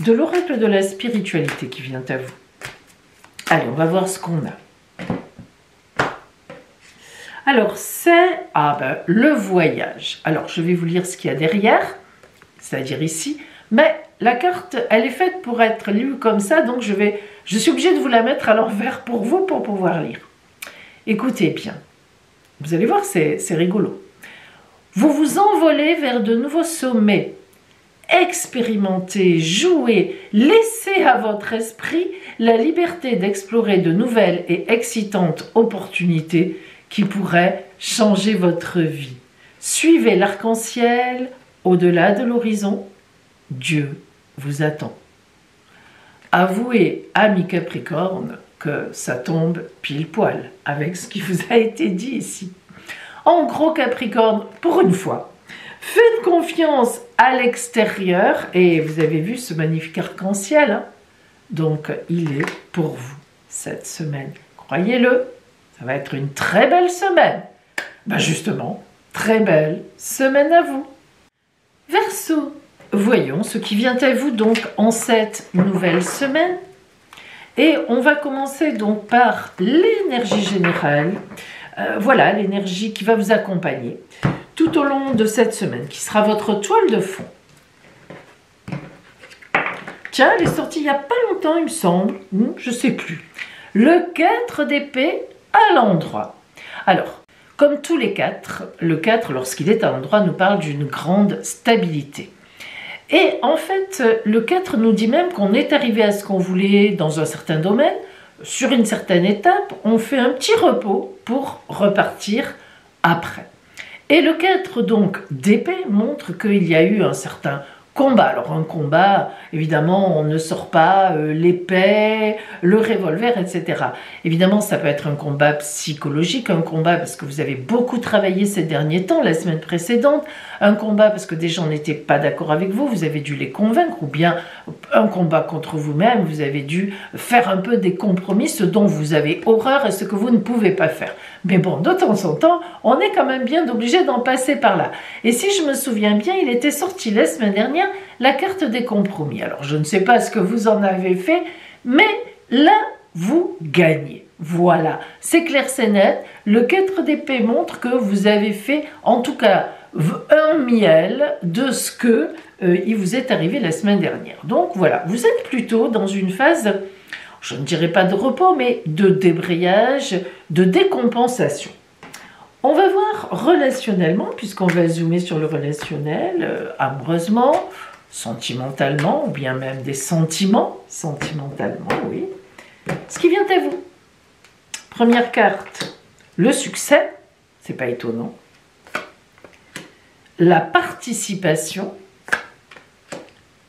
de l'oracle de la spiritualité qui vient à vous. Allez, on va voir ce qu'on a. Alors, c'est le voyage. Alors, je vais vous lire ce qu'il y a derrière, c'est-à-dire ici. Mais la carte, elle est faite pour être lue comme ça, donc je suis obligée de vous la mettre à l'envers pour vous, pour pouvoir lire. Écoutez bien. Vous allez voir, c'est rigolo. Vous vous envolez vers de nouveaux sommets. Expérimentez, jouez, laissez à votre esprit la liberté d'explorer de nouvelles et excitantes opportunités qui pourraient changer votre vie. Suivez l'arc-en-ciel au-delà de l'horizon. Dieu vous attend. Avouez, ami Capricorne, que ça tombe pile poil avec ce qui vous a été dit ici. En gros, Capricorne, pour une fois, faites confiance à l'extérieur et vous avez vu ce magnifique arc-en-ciel. Hein, donc, il est pour vous cette semaine. Croyez-le, ça va être une très belle semaine. Ben justement, très belle semaine à vous. Verseau, voyons ce qui vient à vous donc en cette nouvelle semaine. Et on va commencer donc par l'énergie générale. Voilà l'énergie qui va vous accompagner tout au long de cette semaine, qui sera votre toile de fond. Tiens, elle est sortie il n'y a pas longtemps, il me semble. Je ne sais plus. Le 4 d'épée à l'endroit. Alors, comme tous les 4, le 4, lorsqu'il est à l'endroit, nous parle d'une grande stabilité. Et en fait, le 4 nous dit même qu'on est arrivé à ce qu'on voulait dans un certain domaine, sur une certaine étape, on fait un petit repos pour repartir après. Et le 4 donc d'épée montre qu'il y a eu un certain combat. Alors un combat, évidemment, on ne sort pas l'épée, le revolver, etc. Évidemment, ça peut être un combat psychologique, un combat parce que vous avez beaucoup travaillé ces derniers temps, la semaine précédente, un combat parce que des gens n'étaient pas d'accord avec vous, vous avez dû les convaincre, ou bien un combat contre vous-même, vous avez dû faire un peu des compromis, ce dont vous avez horreur et ce que vous ne pouvez pas faire. Mais bon, de temps en temps, on est quand même bien obligé d'en passer par là. Et si je me souviens bien, il était sorti la semaine dernière la carte des compromis. Alors, je ne sais pas ce que vous en avez fait, mais là, vous gagnez. Voilà, c'est clair, c'est net. Le 4 d'épée montre que vous avez fait, en tout cas, un miel de ce que il vous est arrivé la semaine dernière. Donc voilà, vous êtes plutôt dans une phase, je ne dirais pas de repos, mais de débrayage, de décompensation. On va voir relationnellement, puisqu'on va zoomer sur le relationnel, amoureusement, sentimentalement, ou bien même des sentiments, sentimentalement, oui. Ce qui vient à vous. Première carte, le succès, c'est pas étonnant. La participation,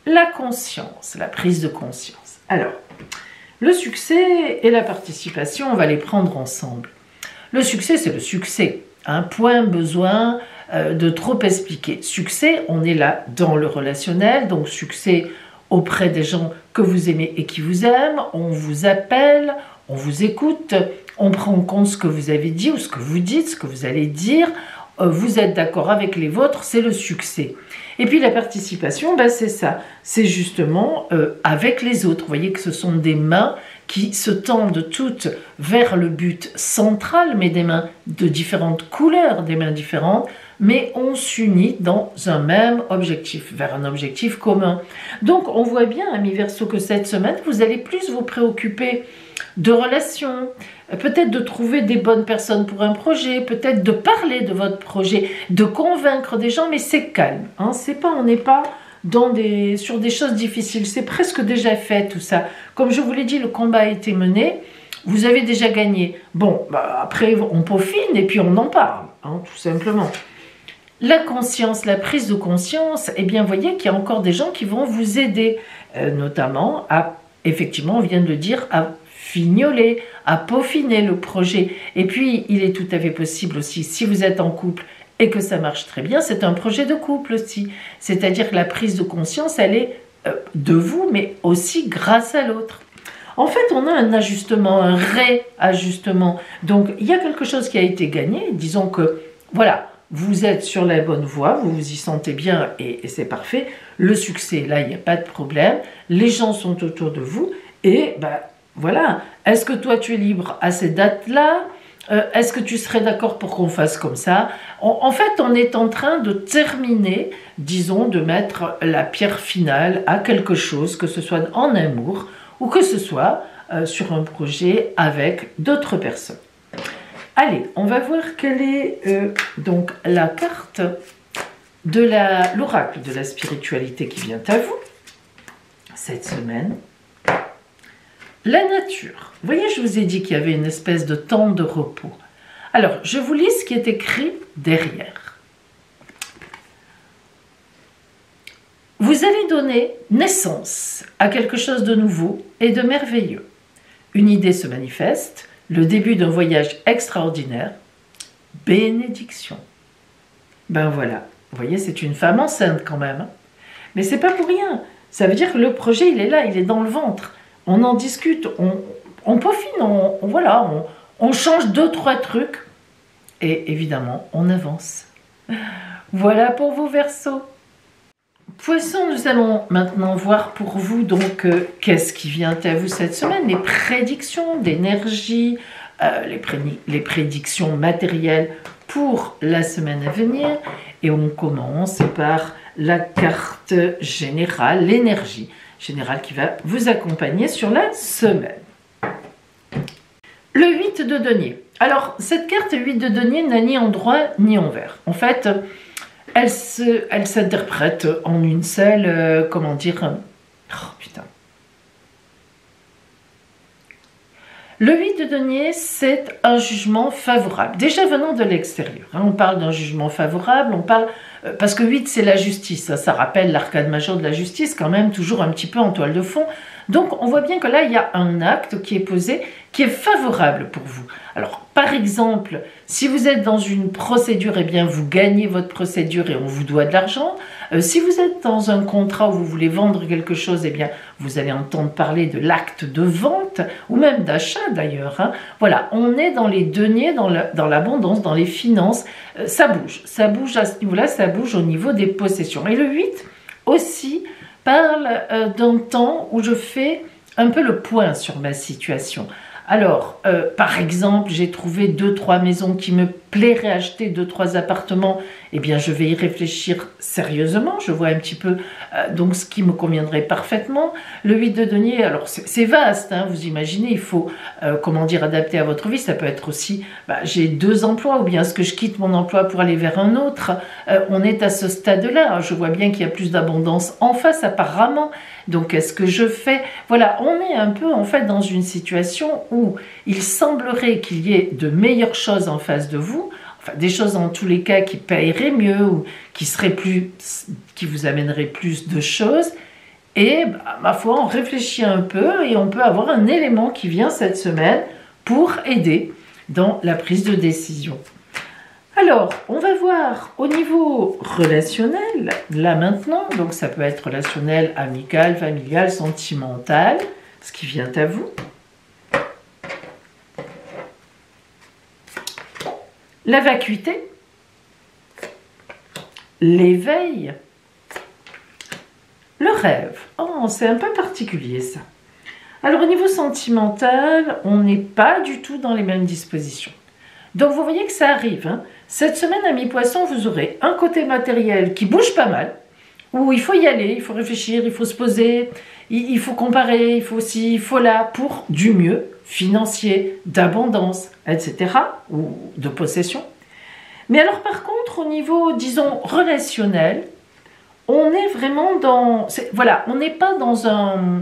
la conscience, la prise de conscience. Alors, le succès et la participation, on va les prendre ensemble. Le succès, c'est le succès. Un point besoin de trop expliquer. Succès, on est là dans le relationnel, donc succès auprès des gens que vous aimez et qui vous aiment. On vous appelle, on vous écoute, on prend en compte ce que vous avez dit ou ce que vous dites, ce que vous allez dire. Vous êtes d'accord avec les vôtres, c'est le succès. Et puis la participation, ben c'est ça, c'est justement avec les autres. Vous voyez que ce sont des mains qui se tendent toutes vers le but central, mais des mains de différentes couleurs, des mains différentes, mais on s'unit dans un même objectif, vers un objectif commun. Donc on voit bien, amis Verseau, que cette semaine, vous allez plus vous préoccuper de relations, peut-être de trouver des bonnes personnes pour un projet, peut-être de parler de votre projet, de convaincre des gens, mais c'est calme. Hein, on n'est pas sur des choses difficiles, c'est presque déjà fait tout ça. Comme je vous l'ai dit, le combat a été mené, vous avez déjà gagné. Bon, après on peaufine et puis on en parle, hein, tout simplement. La conscience, la prise de conscience, eh bien, vous voyez qu'il y a encore des gens qui vont vous aider, notamment à, effectivement, on vient de le dire, à fignoler, à peaufiner le projet. Et puis, il est tout à fait possible aussi, si vous êtes en couple et que ça marche très bien, c'est un projet de couple aussi. C'est-à-dire que la prise de conscience, elle est de vous, mais aussi grâce à l'autre. En fait, on a un ajustement, un réajustement. Donc, il y a quelque chose qui a été gagné. Disons que, voilà, vous êtes sur la bonne voie, vous vous y sentez bien et c'est parfait. Le succès, là, il n'y a pas de problème. Les gens sont autour de vous et, voilà. Est-ce que toi, tu es libre à ces dates-là ? Est-ce que tu serais d'accord pour qu'on fasse comme ça ? En fait, on est en train de terminer, disons, de mettre la pierre finale à quelque chose, que ce soit en amour ou que ce soit sur un projet avec d'autres personnes. Allez, on va voir quelle est donc la carte de l'oracle de la spiritualité qui vient à vous cette semaine. La nature. Vous voyez, je vous ai dit qu'il y avait une espèce de temps de repos. Alors, je vous lis ce qui est écrit derrière. Vous allez donner naissance à quelque chose de nouveau et de merveilleux. Une idée se manifeste, le début d'un voyage extraordinaire. Bénédiction. Ben voilà, vous voyez, c'est une femme enceinte quand même. Mais c'est pas pour rien. Ça veut dire que le projet, il est là, il est dans le ventre. On en discute, on peaufine, on change 2-3 trucs et évidemment, on avance. Voilà pour vos Verseaux. Poissons, nous allons maintenant voir pour vous donc qu'est-ce qui vient à vous cette semaine, les prédictions d'énergie, les prédictions matérielles pour la semaine à venir. Et on commence par la carte générale, l'énergie générale qui va vous accompagner sur la semaine. Le 8 de denier. Alors, cette carte 8 de denier n'a ni en droit ni en vert. En fait, elle s'interprète en une seule, comment dire... Oh, putain. Le 8 de denier, c'est un jugement favorable. Déjà venant de l'extérieur. Hein, on parle d'un jugement favorable, on parle... parce que 8, c'est la justice. Ça rappelle l'arcade majeur de la justice, quand même, toujours un petit peu en toile de fond. Donc, on voit bien que là, il y a un acte qui est posé, qui est favorable pour vous. Alors, par exemple, si vous êtes dans une procédure, eh bien, vous gagnez votre procédure et on vous doit de l'argent. Si vous êtes dans un contrat où vous voulez vendre quelque chose, eh bien, vous allez entendre parler de l'acte de vente, ou même d'achat d'ailleurs. Hein. Voilà, on est dans les deniers, dans l'abondance, dans les finances. Ça bouge à ce niveau-là, ça bouge au niveau des possessions. Et le 8 aussi parle d'un temps où je fais un peu le point sur ma situation. Alors, par exemple, j'ai trouvé 2-3 maisons qui me plairaient acheter, 2-3 appartements, eh bien, je vais y réfléchir sérieusement. Je vois un petit peu donc ce qui me conviendrait parfaitement. Le 8 de denier, alors c'est vaste, hein, vous imaginez, il faut, adapter à votre vie. Ça peut être aussi, j'ai 2 emplois, ou bien est-ce que je quitte mon emploi pour aller vers un autre. On est à ce stade-là. Je vois bien qu'il y a plus d'abondance en face, apparemment. Donc, qu'est-ce que je fais? Voilà, on est un peu, en fait, dans une situation où il semblerait qu'il y ait de meilleures choses en face de vous, enfin, des choses en tous les cas qui paieraient mieux ou qui vous amèneraient plus de choses. Et, ma foi, on réfléchit un peu et on peut avoir un élément qui vient cette semaine pour aider dans la prise de décision. Alors, on va voir au niveau relationnel, là maintenant, donc ça peut être relationnel, amical, familial, sentimental, ce qui vient à vous. La vacuité, l'éveil, le rêve. Oh, c'est un peu particulier ça. Alors au niveau sentimental, on n'est pas du tout dans les mêmes dispositions. Donc vous voyez que ça arrive. Hein. Cette semaine, amis poissons, vous aurez un côté matériel qui bouge pas mal, où il faut y aller, il faut réfléchir, il faut se poser, il faut comparer, il faut ci, il faut là, pour du mieux, financier, d'abondance, etc., ou de possession. Mais alors par contre, au niveau, disons, relationnel, on est vraiment dans... Voilà, on n'est pas dans un...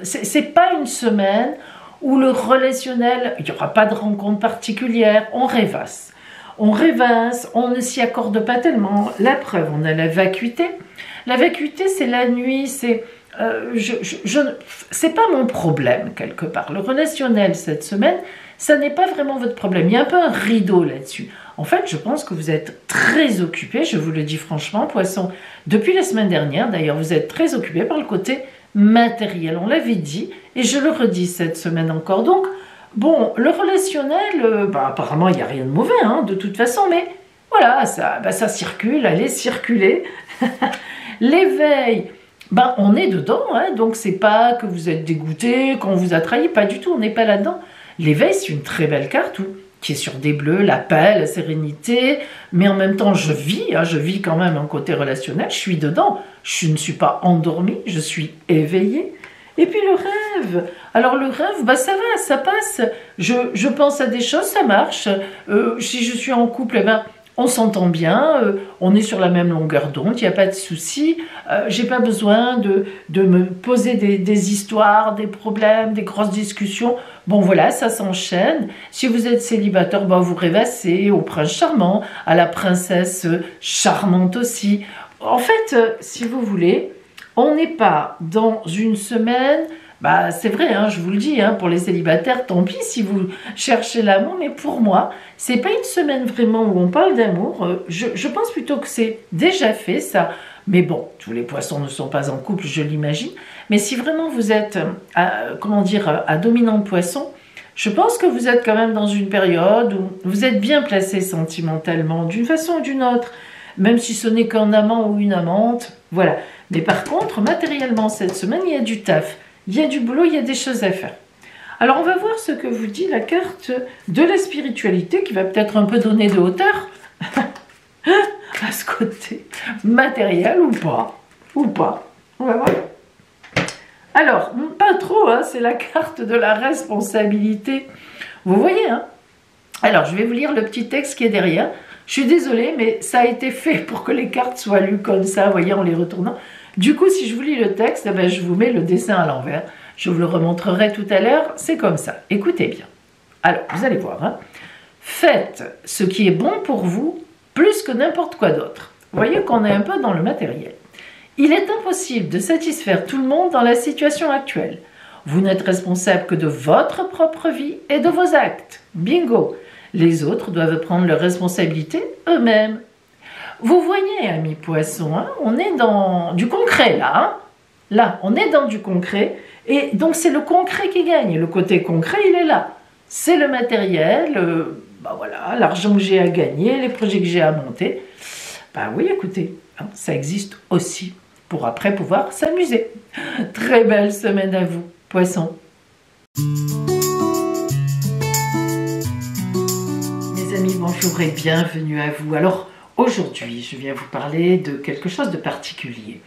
C'est pas une semaine où le relationnel, il n'y aura pas de rencontre particulière, on rêvasse. On rêvasse, on ne s'y accorde pas tellement. La preuve, on a la vacuité. La vacuité, c'est la nuit, c'est... c'est pas mon problème, quelque part. Le relationnel, cette semaine, ça n'est pas vraiment votre problème. Il y a un peu un rideau là-dessus. En fait, je pense que vous êtes très occupé, je vous le dis franchement, poisson. Depuis la semaine dernière, d'ailleurs, vous êtes très occupé par le côté matériel. On l'avait dit, et je le redis cette semaine encore. Donc, bon, le relationnel, apparemment, il n'y a rien de mauvais, hein, de toute façon, mais voilà, ça circule, allez circuler. L'éveil, on est dedans, hein, donc c'est pas que vous êtes dégoûté, qu'on vous a trahi, pas du tout, on n'est pas là-dedans. L'éveil, c'est une très belle carte qui est sur des bleus, la paix, la sérénité, mais en même temps, je vis quand même un côté relationnel, je suis dedans, je ne suis pas endormie, je suis éveillée. Et puis le rêve, alors le rêve, ça va, ça passe, je pense à des choses, ça marche, si je suis en couple, on s'entend bien, on est sur la même longueur d'onde, il n'y a pas de souci. J'ai pas besoin de me poser des histoires, des problèmes, des grosses discussions. Bon voilà, ça s'enchaîne. Si vous êtes célibataire, vous rêvassez au prince charmant, à la princesse charmante aussi. En fait, si vous voulez, on n'est pas dans une semaine... c'est vrai, hein, je vous le dis, hein, pour les célibataires, tant pis si vous cherchez l'amour, mais pour moi, c'est pas une semaine vraiment où on parle d'amour. Je pense plutôt que c'est déjà fait, ça. Mais bon, tous les poissons ne sont pas en couple, je l'imagine. Mais si vraiment vous êtes, à dominante poisson, je pense que vous êtes quand même dans une période où vous êtes bien placé sentimentalement, d'une façon ou d'une autre, même si ce n'est qu'un amant ou une amante, voilà. Mais par contre, matériellement, cette semaine, il y a du taf. Il y a du boulot, il y a des choses à faire. Alors, on va voir ce que vous dit la carte de la spiritualité, qui va peut-être un peu donner de hauteur à ce côté matériel ou pas. On va voir. Alors, pas trop, hein, c'est la carte de la responsabilité. Vous voyez, hein? Alors, je vais vous lire le petit texte qui est derrière. Je suis désolée, mais ça a été fait pour que les cartes soient lues comme ça, vous voyez, en les retournant. Du coup, si je vous lis le texte, je vous mets le dessin à l'envers. Je vous le remontrerai tout à l'heure. C'est comme ça. Écoutez bien. Alors, vous allez voir. Hein. Faites ce qui est bon pour vous plus que n'importe quoi d'autre. Vous voyez qu'on est un peu dans le matériel. Il est impossible de satisfaire tout le monde dans la situation actuelle. Vous n'êtes responsable que de votre propre vie et de vos actes. Bingo. Les autres doivent prendre leurs responsabilités eux-mêmes. Vous voyez, amis poissons, hein, on est dans du concret là. Hein. Là, on est dans du concret. Et donc, c'est le concret qui gagne. Le côté concret, il est là. C'est le matériel, voilà, l'argent que j'ai à gagner, les projets que j'ai à monter. Oui, écoutez, hein, ça existe aussi pour après pouvoir s'amuser. Très belle semaine à vous, poissons. Mes amis, bonjour et bienvenue à vous. Alors, aujourd'hui, je viens vous parler de quelque chose de particulier.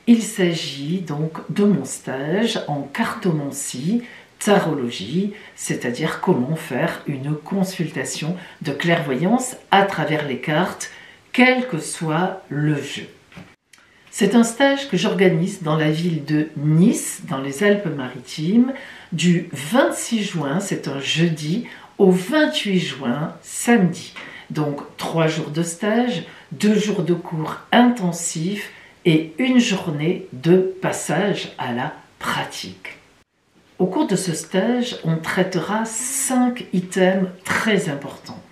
Il s'agit donc de mon stage en cartomancie, tarologie, c'est-à-dire comment faire une consultation de clairvoyance à travers les cartes, quel que soit le jeu. C'est un stage que j'organise dans la ville de Nice, dans les Alpes-Maritimes, du 26 juin, c'est un jeudi, au 28 juin, samedi. Donc 3 jours de stage, 2 jours de cours intensifs et 1 journée de passage à la pratique. Au cours de ce stage, on traitera 5 items très importants.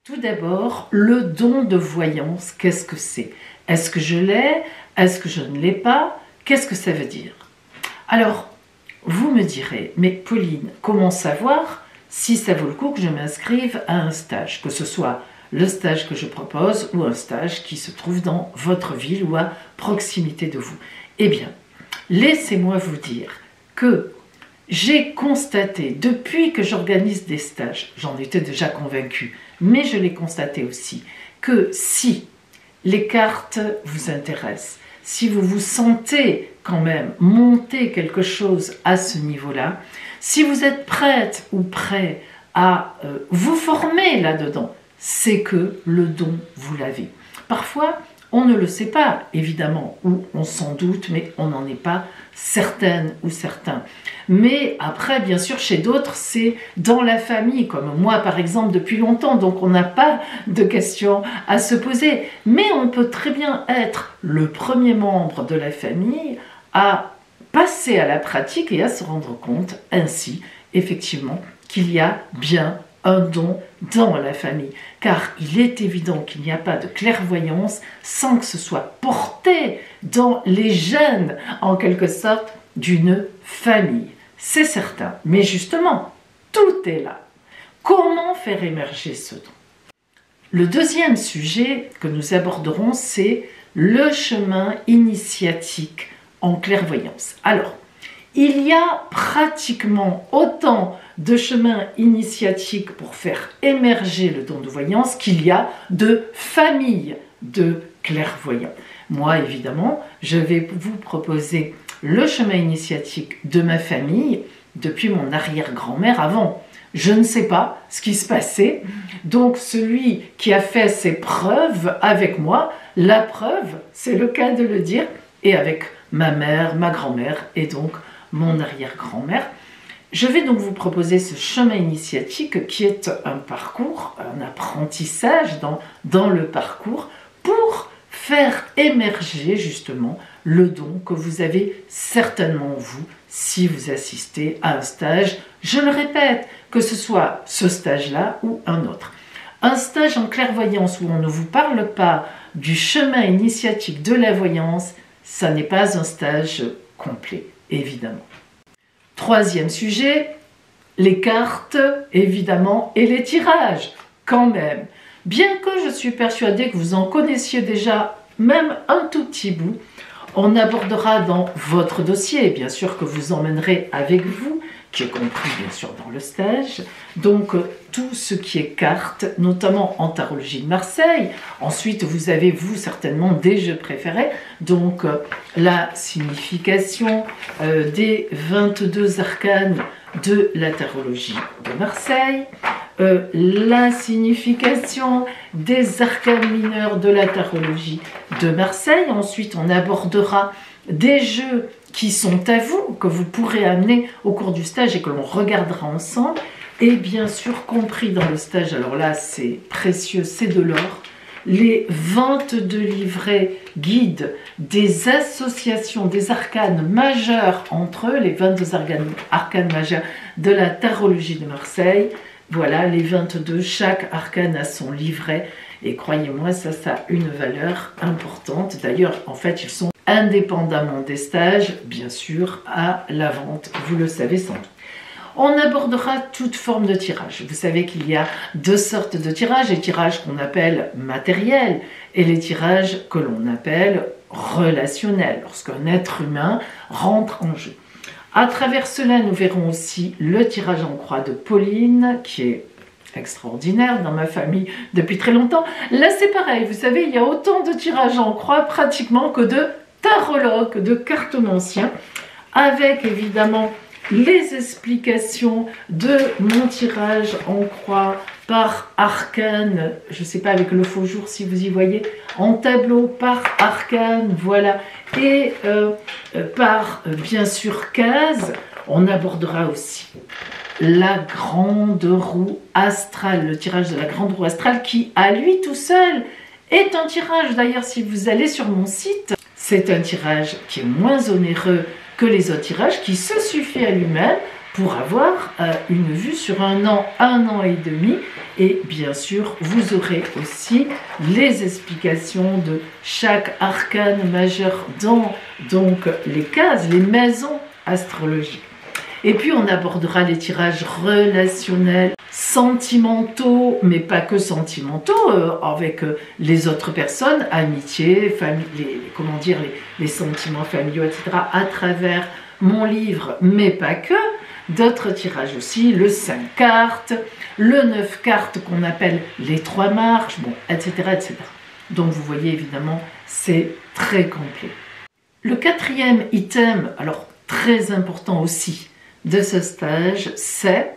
Tout d'abord, le don de voyance, qu'est-ce que c'est? Est-ce que je l'ai? Est-ce que je ne l'ai pas? Qu'est-ce que ça veut dire? Alors, vous me direz, mais Pauline, comment savoir si ça vaut le coup que je m'inscrive à un stage, que ce soit le stage que je propose ou un stage qui se trouve dans votre ville ou à proximité de vous? Eh bien, laissez-moi vous dire que j'ai constaté, depuis que j'organise des stages, j'en étais déjà convaincue, mais je l'ai constaté aussi, que si les cartes vous intéressent, si vous vous sentez quand même monter quelque chose à ce niveau-là, si vous êtes prête ou prêt à vous former là-dedans, c'est que le don, vous l'avez. Parfois, on ne le sait pas, évidemment, ou on s'en doute, mais on n'en est pas certaine ou certain. Mais après, bien sûr, chez d'autres, c'est dans la famille, comme moi par exemple depuis longtemps, donc on n'a pas de questions à se poser. Mais on peut très bien être le premier membre de la famille à passer à la pratique et à se rendre compte ainsi, effectivement, qu'il y a bien un don dans la famille, car il est évident qu'il n'y a pas de clairvoyance sans que ce soit porté dans les gènes, en quelque sorte, d'une famille. C'est certain, mais justement, tout est là. Comment faire émerger ce don? Le deuxième sujet que nous aborderons, c'est le chemin initiatique en clairvoyance. Alors, il y a pratiquement autant de chemins initiatiques pour faire émerger le don de voyance qu'il y a de familles de clairvoyants. Moi, évidemment, je vais vous proposer le chemin initiatique de ma famille depuis mon arrière-grand-mère avant. Je ne sais pas ce qui se passait, donc celui qui a fait ses preuves avec moi, la preuve, c'est le cas de le dire, et avec ma mère, ma grand-mère et donc mon arrière-grand-mère. Je vais donc vous proposer ce chemin initiatique qui est un parcours, un apprentissage dans le parcours pour faire émerger justement le don que vous avez certainement vous si vous assistez à un stage, je le répète, que ce soit ce stage-là ou un autre. Un stage en clairvoyance où on ne vous parle pas du chemin initiatique de la voyance, ça n'est pas un stage complet, évidemment. Troisième sujet, les cartes, évidemment, et les tirages, quand même. Bien que je suis persuadée que vous en connaissiez déjà même un tout petit bout, on abordera dans votre dossier, bien sûr que vous emmènerez avec vous, qui est compris bien sûr dans le stage, donc tout ce qui est cartes, notamment en tarologie de Marseille. Ensuite, vous avez, vous, certainement des jeux préférés, donc la signification des 22 arcanes de la tarologie de Marseille, la signification des arcanes mineurs de la tarologie de Marseille. Ensuite, on abordera des jeux qui sont à vous, que vous pourrez amener au cours du stage et que l'on regardera ensemble. Et bien sûr, compris dans le stage, alors là, c'est précieux, c'est de l'or, les 22 livrets guides des associations, des arcanes majeurs entre eux, les 22 arcanes majeurs de la tarologie de Marseille. Voilà, les 22, chaque arcane a son livret. Et croyez-moi, ça a une valeur importante. D'ailleurs, en fait, ils sont indépendamment des stages, bien sûr, à la vente. Vous le savez sans doute. On abordera toute forme de tirage. Vous savez qu'il y a deux sortes de tirages, les tirages qu'on appelle matériels et les tirages que l'on appelle relationnels, lorsqu'un être humain rentre en jeu. À travers cela, nous verrons aussi le tirage en croix de Pauline, qui est extraordinaire dans ma famille depuis très longtemps. Là, c'est pareil, vous savez, il y a autant de tirages en croix pratiquement que de tarologues, de cartomanciens, avec évidemment les explications de mon tirage en croix par arcane, je ne sais pas avec le faux jour si vous y voyez, en tableau par arcane, voilà, et par bien sûr case. On abordera aussi la grande roue astrale, le tirage de la grande roue astrale qui à lui tout seul est un tirage. D'ailleurs, si vous allez sur mon site, c'est un tirage qui est moins onéreux que les autres tirages, qui se suffit à lui-même pour avoir une vue sur un an et demi. Et bien sûr, vous aurez aussi les explications de chaque arcane majeur dans donc les cases, les maisons astrologiques. Et puis on abordera les tirages relationnels, sentimentaux, mais pas que sentimentaux, avec les autres personnes, amitié, famille, les sentiments familiaux, etc., à travers mon livre, mais pas que, d'autres tirages aussi, le 5 cartes, le 9 cartes qu'on appelle les 3 marches, bon, etc., etc. Donc vous voyez évidemment, c'est très complet. Le 4e item, alors très important aussi de ce stage, c'est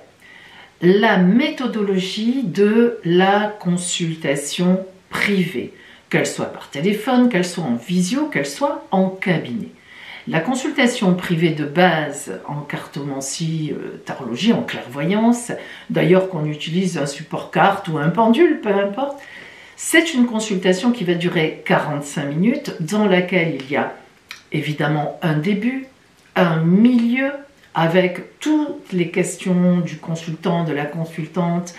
la méthodologie de la consultation privée, qu'elle soit par téléphone, qu'elle soit en visio, qu'elle soit en cabinet. La consultation privée de base en cartomancie, tarologie, en clairvoyance, d'ailleurs qu'on utilise un support carte ou un pendule, peu importe, c'est une consultation qui va durer 45 minutes, dans laquelle il y a évidemment un début, un milieu, avec toutes les questions du consultant, de la consultante.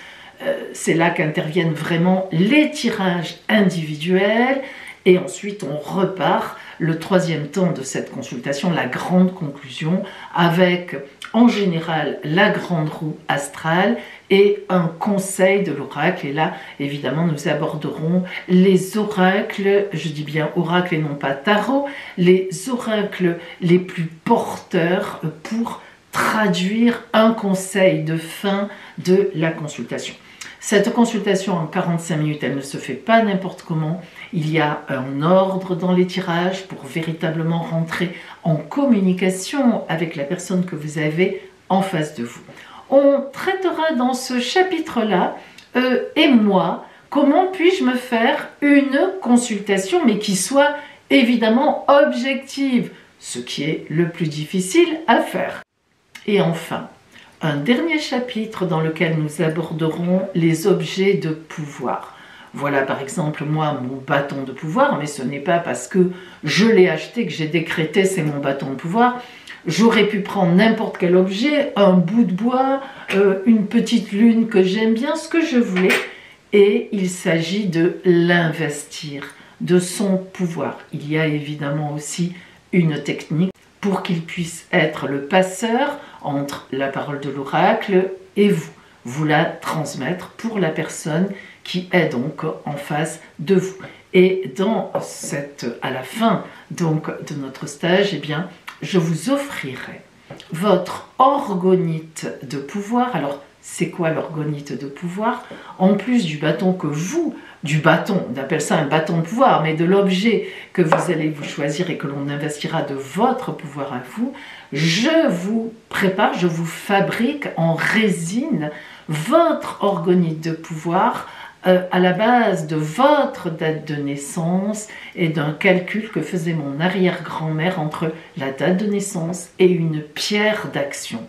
C'est là qu'interviennent vraiment les tirages individuels, et ensuite on repart le 3e temps de cette consultation, la grande conclusion, avec en général la grande roue astrale et un conseil de l'oracle. Et là, évidemment, nous aborderons les oracles, je dis bien oracles et non pas tarot, les oracles les plus porteurs pour traduire un conseil de fin de la consultation. Cette consultation en 45 minutes, elle ne se fait pas n'importe comment. Il y a un ordre dans les tirages pour véritablement rentrer en communication avec la personne que vous avez en face de vous. On traitera dans ce chapitre-là, et moi, comment puis-je me faire une consultation, mais qui soit évidemment objective, ce qui est le plus difficile à faire. Et enfin, un dernier chapitre dans lequel nous aborderons les objets de pouvoir. Voilà par exemple moi mon bâton de pouvoir, mais ce n'est pas parce que je l'ai acheté que j'ai décrété c'est mon bâton de pouvoir. J'aurais pu prendre n'importe quel objet, un bout de bois, une petite lune que j'aime bien, ce que je voulais. Et il s'agit de l'investir, de son pouvoir. Il y a évidemment aussi une technique pour qu'il puisse être le passeur entre la parole de l'oracle et vous la transmettre pour la personne qui est donc en face de vous. Et à la fin donc de notre stage, eh bien, je vous offrirai votre orgonite de pouvoir. Alors, c'est quoi l'orgonite de pouvoir? En plus du bâton on appelle ça un bâton de pouvoir, mais de l'objet que vous allez vous choisir et que l'on investira de votre pouvoir à vous, je vous prépare, je vous fabrique en résine votre orgonite de pouvoir à la base de votre date de naissance et d'un calcul que faisait mon arrière-grand-mère entre la date de naissance et une pierre d'action.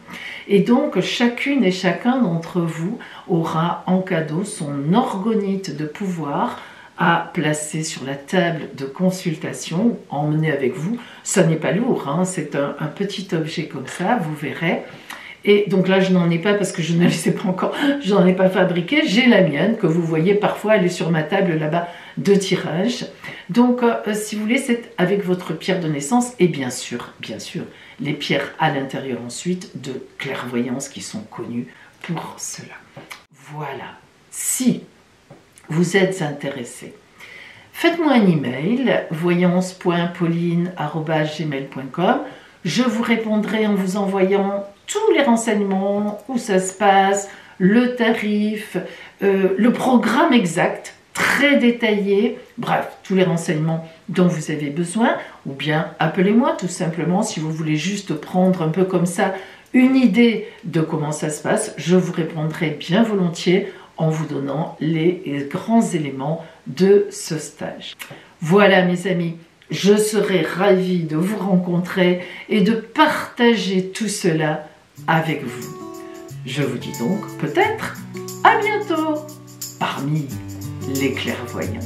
Et donc chacune et chacun d'entre vous aura en cadeau son orgonite de pouvoir à placer sur la table de consultation, emmener avec vous. Ça n'est pas lourd, hein, c'est un petit objet comme ça, vous verrez. Et donc là, je n'en ai pas parce que je ne les ai pas encore, je n'en ai pas fabriqué. J'ai la mienne que vous voyez parfois, elle est sur ma table là-bas de tirage. Donc, si vous voulez, c'est avec votre pierre de naissance et bien sûr, les pierres à l'intérieur ensuite de clairvoyance qui sont connues pour cela. Voilà. Si vous êtes intéressé, faites-moi un email, voyance.pauline@gmail.com. Je vous répondrai en vous envoyant tous les renseignements, où ça se passe, le tarif, le programme exact, très détaillé, bref, tous les renseignements dont vous avez besoin, ou bien appelez-moi tout simplement si vous voulez juste prendre un peu comme ça une idée de comment ça se passe, je vous répondrai bien volontiers en vous donnant les grands éléments de ce stage. Voilà mes amis, je serai ravie de vous rencontrer et de partager tout cela avec vous. Je vous dis donc peut-être à bientôt parmi les clairvoyants.